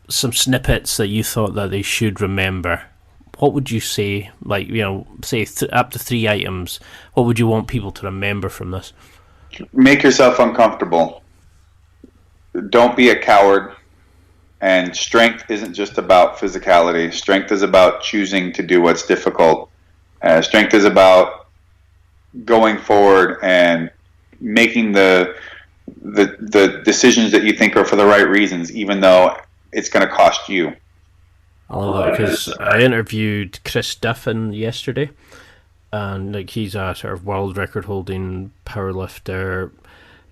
some snippets that you thought that they should remember, what would you say? Like, say up to 3 items. What would you want people to remember from this? Make yourself uncomfortable. Don't be a coward. And strength isn't just about physicality. Strength is about choosing to do what's difficult. Strength is about going forward and making the decisions that you think are for the right reasons, even though it's going to cost you. I love that, because I interviewed Chris Duffin yesterday. And he's a sort of world record holding powerlifter,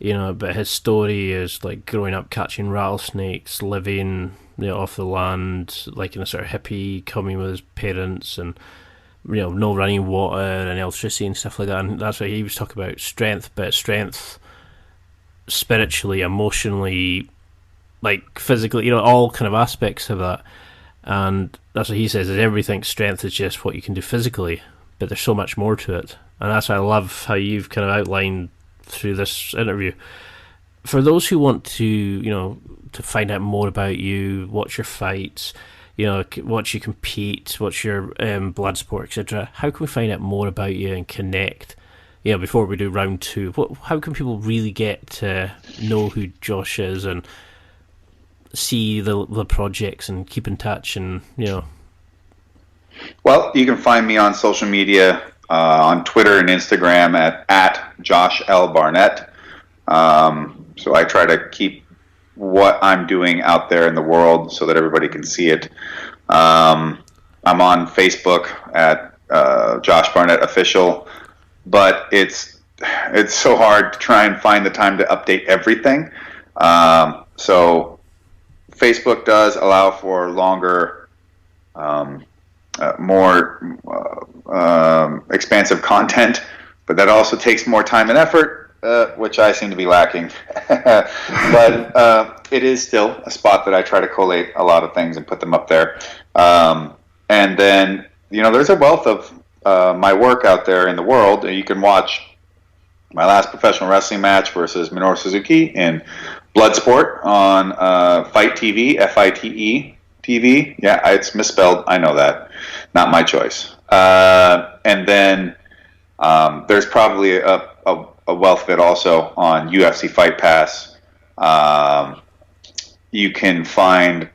but his story is like growing up catching rattlesnakes, living off the land, like in a sort of hippie, coming with his parents, and no running water and electricity and stuff like that. And that's why he was talking about strength, but strength spiritually, emotionally, like physically, all kind of aspects of that. And that's what he says, is everything strength is just what you can do physically, but there's so much more to it. And that's why I love how you've kind of outlined through this interview. For those who want to, to find out more about you, watch your fights, watch you compete, watch your blood sport, etc., how can we find out more about you and connect? Before we do round 2, how can people really get to know who Josh is and see the projects and keep in touch and, Well, you can find me on social media, on Twitter and Instagram at Josh L. Barnett. So I try to keep what I'm doing out there in the world so that everybody can see it. I'm on Facebook at Josh Barnett Official, but it's so hard to try and find the time to update everything. So Facebook does allow for longer, more expansive content, but that also takes more time and effort, which I seem to be lacking. But it is still a spot that I try to collate a lot of things and put them up there. And then, there's a wealth of my work out there in the world. You can watch my last professional wrestling match versus Minoru Suzuki in Bloodsport on Fight TV, FITE TV. Yeah, it's misspelled. I know that. Not my choice. And then there's probably a wealth of it also on UFC Fight Pass. You can find,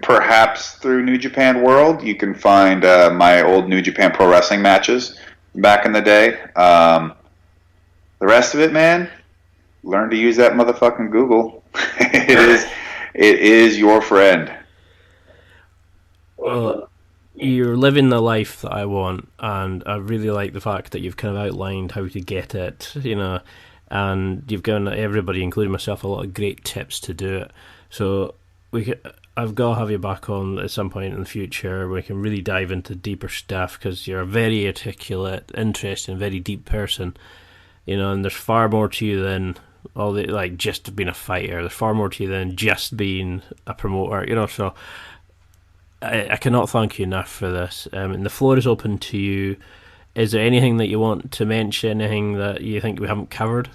perhaps through New Japan World, you can find my old New Japan Pro Wrestling matches back in the day. The rest of it, man, learn to use that motherfucking Google. It is your friend. Well, you're living the life that I want, and I really like the fact that you've kind of outlined how to get it, and you've given everybody, including myself, a lot of great tips to do it. So I've got to have you back on at some point in the future where we can really dive into deeper stuff, because you're a very articulate, interesting, very deep person, and there's far more to you than all the just being a fighter. There's far more to you than just being a promoter, so I cannot thank you enough for this. And the floor is open to you. Is there anything that you want to mention, anything that you think we haven't covered?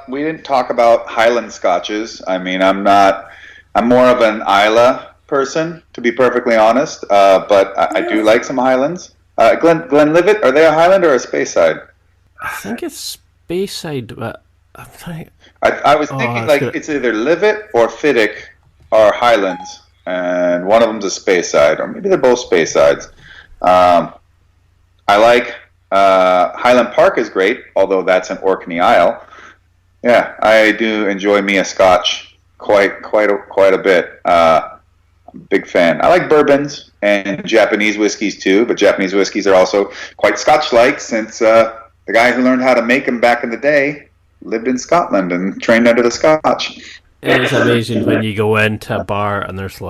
We didn't talk about Highland scotches. I mean, I'm more of an Isla person, to be perfectly honest, but I do like some Highlands. Glenlivet, are they a Highland or a Speyside? I think it's Speyside, but I'm trying... I was thinking it's either Livet or Fiddick are Highlands, and one of them's a Speyside, or maybe they're both Speysides. I like Highland Park is great, although that's in Orkney Isle. Yeah, I do enjoy me a Scotch quite a bit. Big fan. I like bourbons and Japanese whiskeys too, but Japanese whiskeys are also quite Scotch-like, since the guy who learned how to make them back in the day lived in Scotland and trained under the Scotch. It's amazing when you go into a bar and there's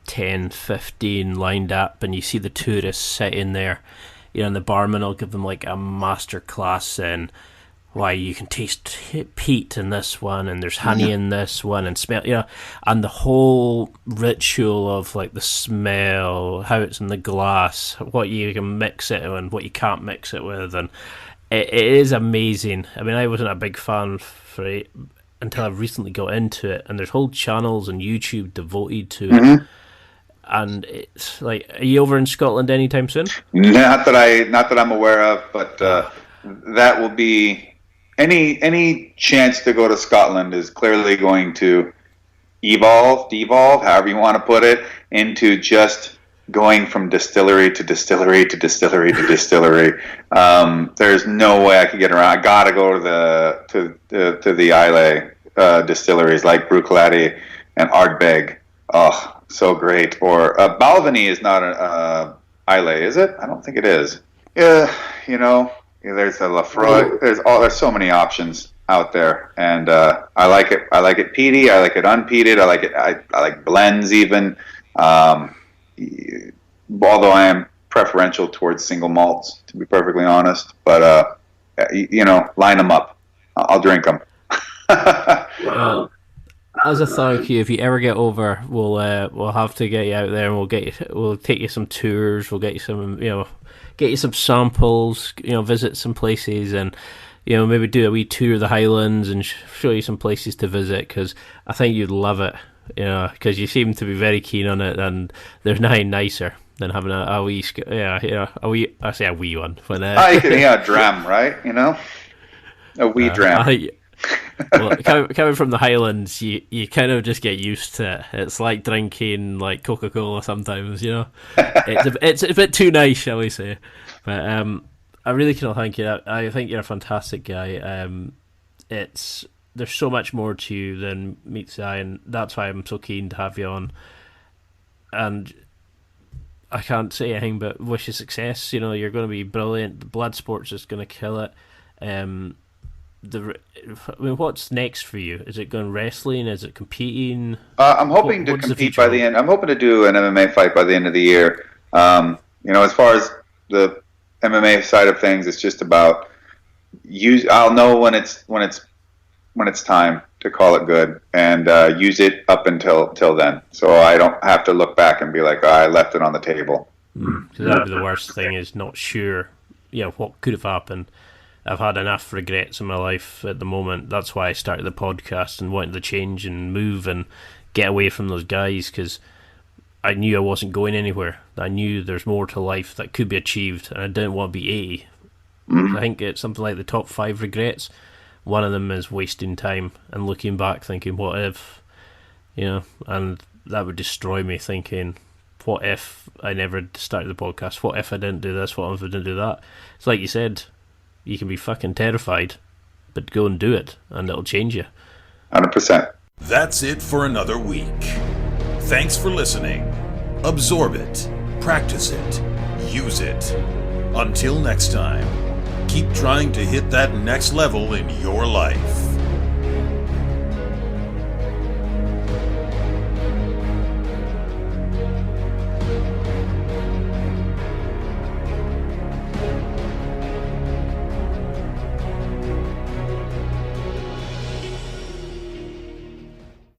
10, 15 lined up, and you see the tourists sitting there, and the barman will give them a master class in why you can taste peat in this one, and there's honey in this one, and smell, and the whole ritual of the smell, how it's in the glass, what you can mix it and what you can't mix it with, and it is amazing. I mean, I wasn't a big fan for it until I recently got into it, and there's whole channels on YouTube devoted to it. And it's are you over in Scotland anytime soon? Not that I'm aware of, but that will be any chance to go to Scotland is clearly going to devolve, however you want to put it, into just going from distillery to distillery to distillery to distillery. There's no way I could get around. I gotta go to the Islay distilleries like Bruichladdich and Ardbeg. Oh, so great. Or Balvenie is not an Islay, is it? I don't think it is. Yeah, there's a Lafroy. There's so many options out there, and I like it. I like it peaty. I like it unpeated. I like it. I like blends even. Although I am preferential towards single malts, to be perfectly honest. But line them up. I'll drink them. Well, as a thank you, if you ever get over, we'll have to get you out there, and we'll take you some tours. We'll get you some samples. Visit some places, and maybe do a wee tour of the Highlands and show you some places to visit, because I think you'd love it. Because you seem to be very keen on it, and there's nothing nicer than having a wee, a wee. I say a wee one. When a dram, right? A wee dram. Well, coming from the Highlands, you kind of just get used to it. It's like drinking Coca-Cola sometimes, It's a bit too nice, shall we say. But I really cannot thank you. I think you're a fantastic guy. There's so much more to you than meets the eye, and that's why I'm so keen to have you on. And I can't say anything but wish you success. You know, you're going to be brilliant. The blood sport's just going to kill it. I mean, what's next for you? Is it going wrestling? Is it competing? I'm hoping to compete by the end. I'm hoping to do an MMA fight by the end of the year. As far as the MMA side of things, it's just about I'll know when it's time to call it good, and use it up until then. So I don't have to look back and be like, I left it on the table. Because that'd be the worst thing, is not sure, what could have happened. I've had enough regrets in my life at the moment. That's why I started the podcast and wanted to change and move and get away from those guys, because I knew I wasn't going anywhere. I knew there's more to life that could be achieved, and I didn't want to be 80. I think it's something like the top 5 regrets. One of them is wasting time and looking back thinking, what if, and that would destroy me, thinking, what if I never started the podcast? What if I didn't do this? What if I didn't do that? It's like you said, you can be fucking terrified, but go and do it, and it'll change you. 100%. That's it for another week. Thanks for listening. Absorb it, practice it, use it. Until next time, keep trying to hit that next level in your life.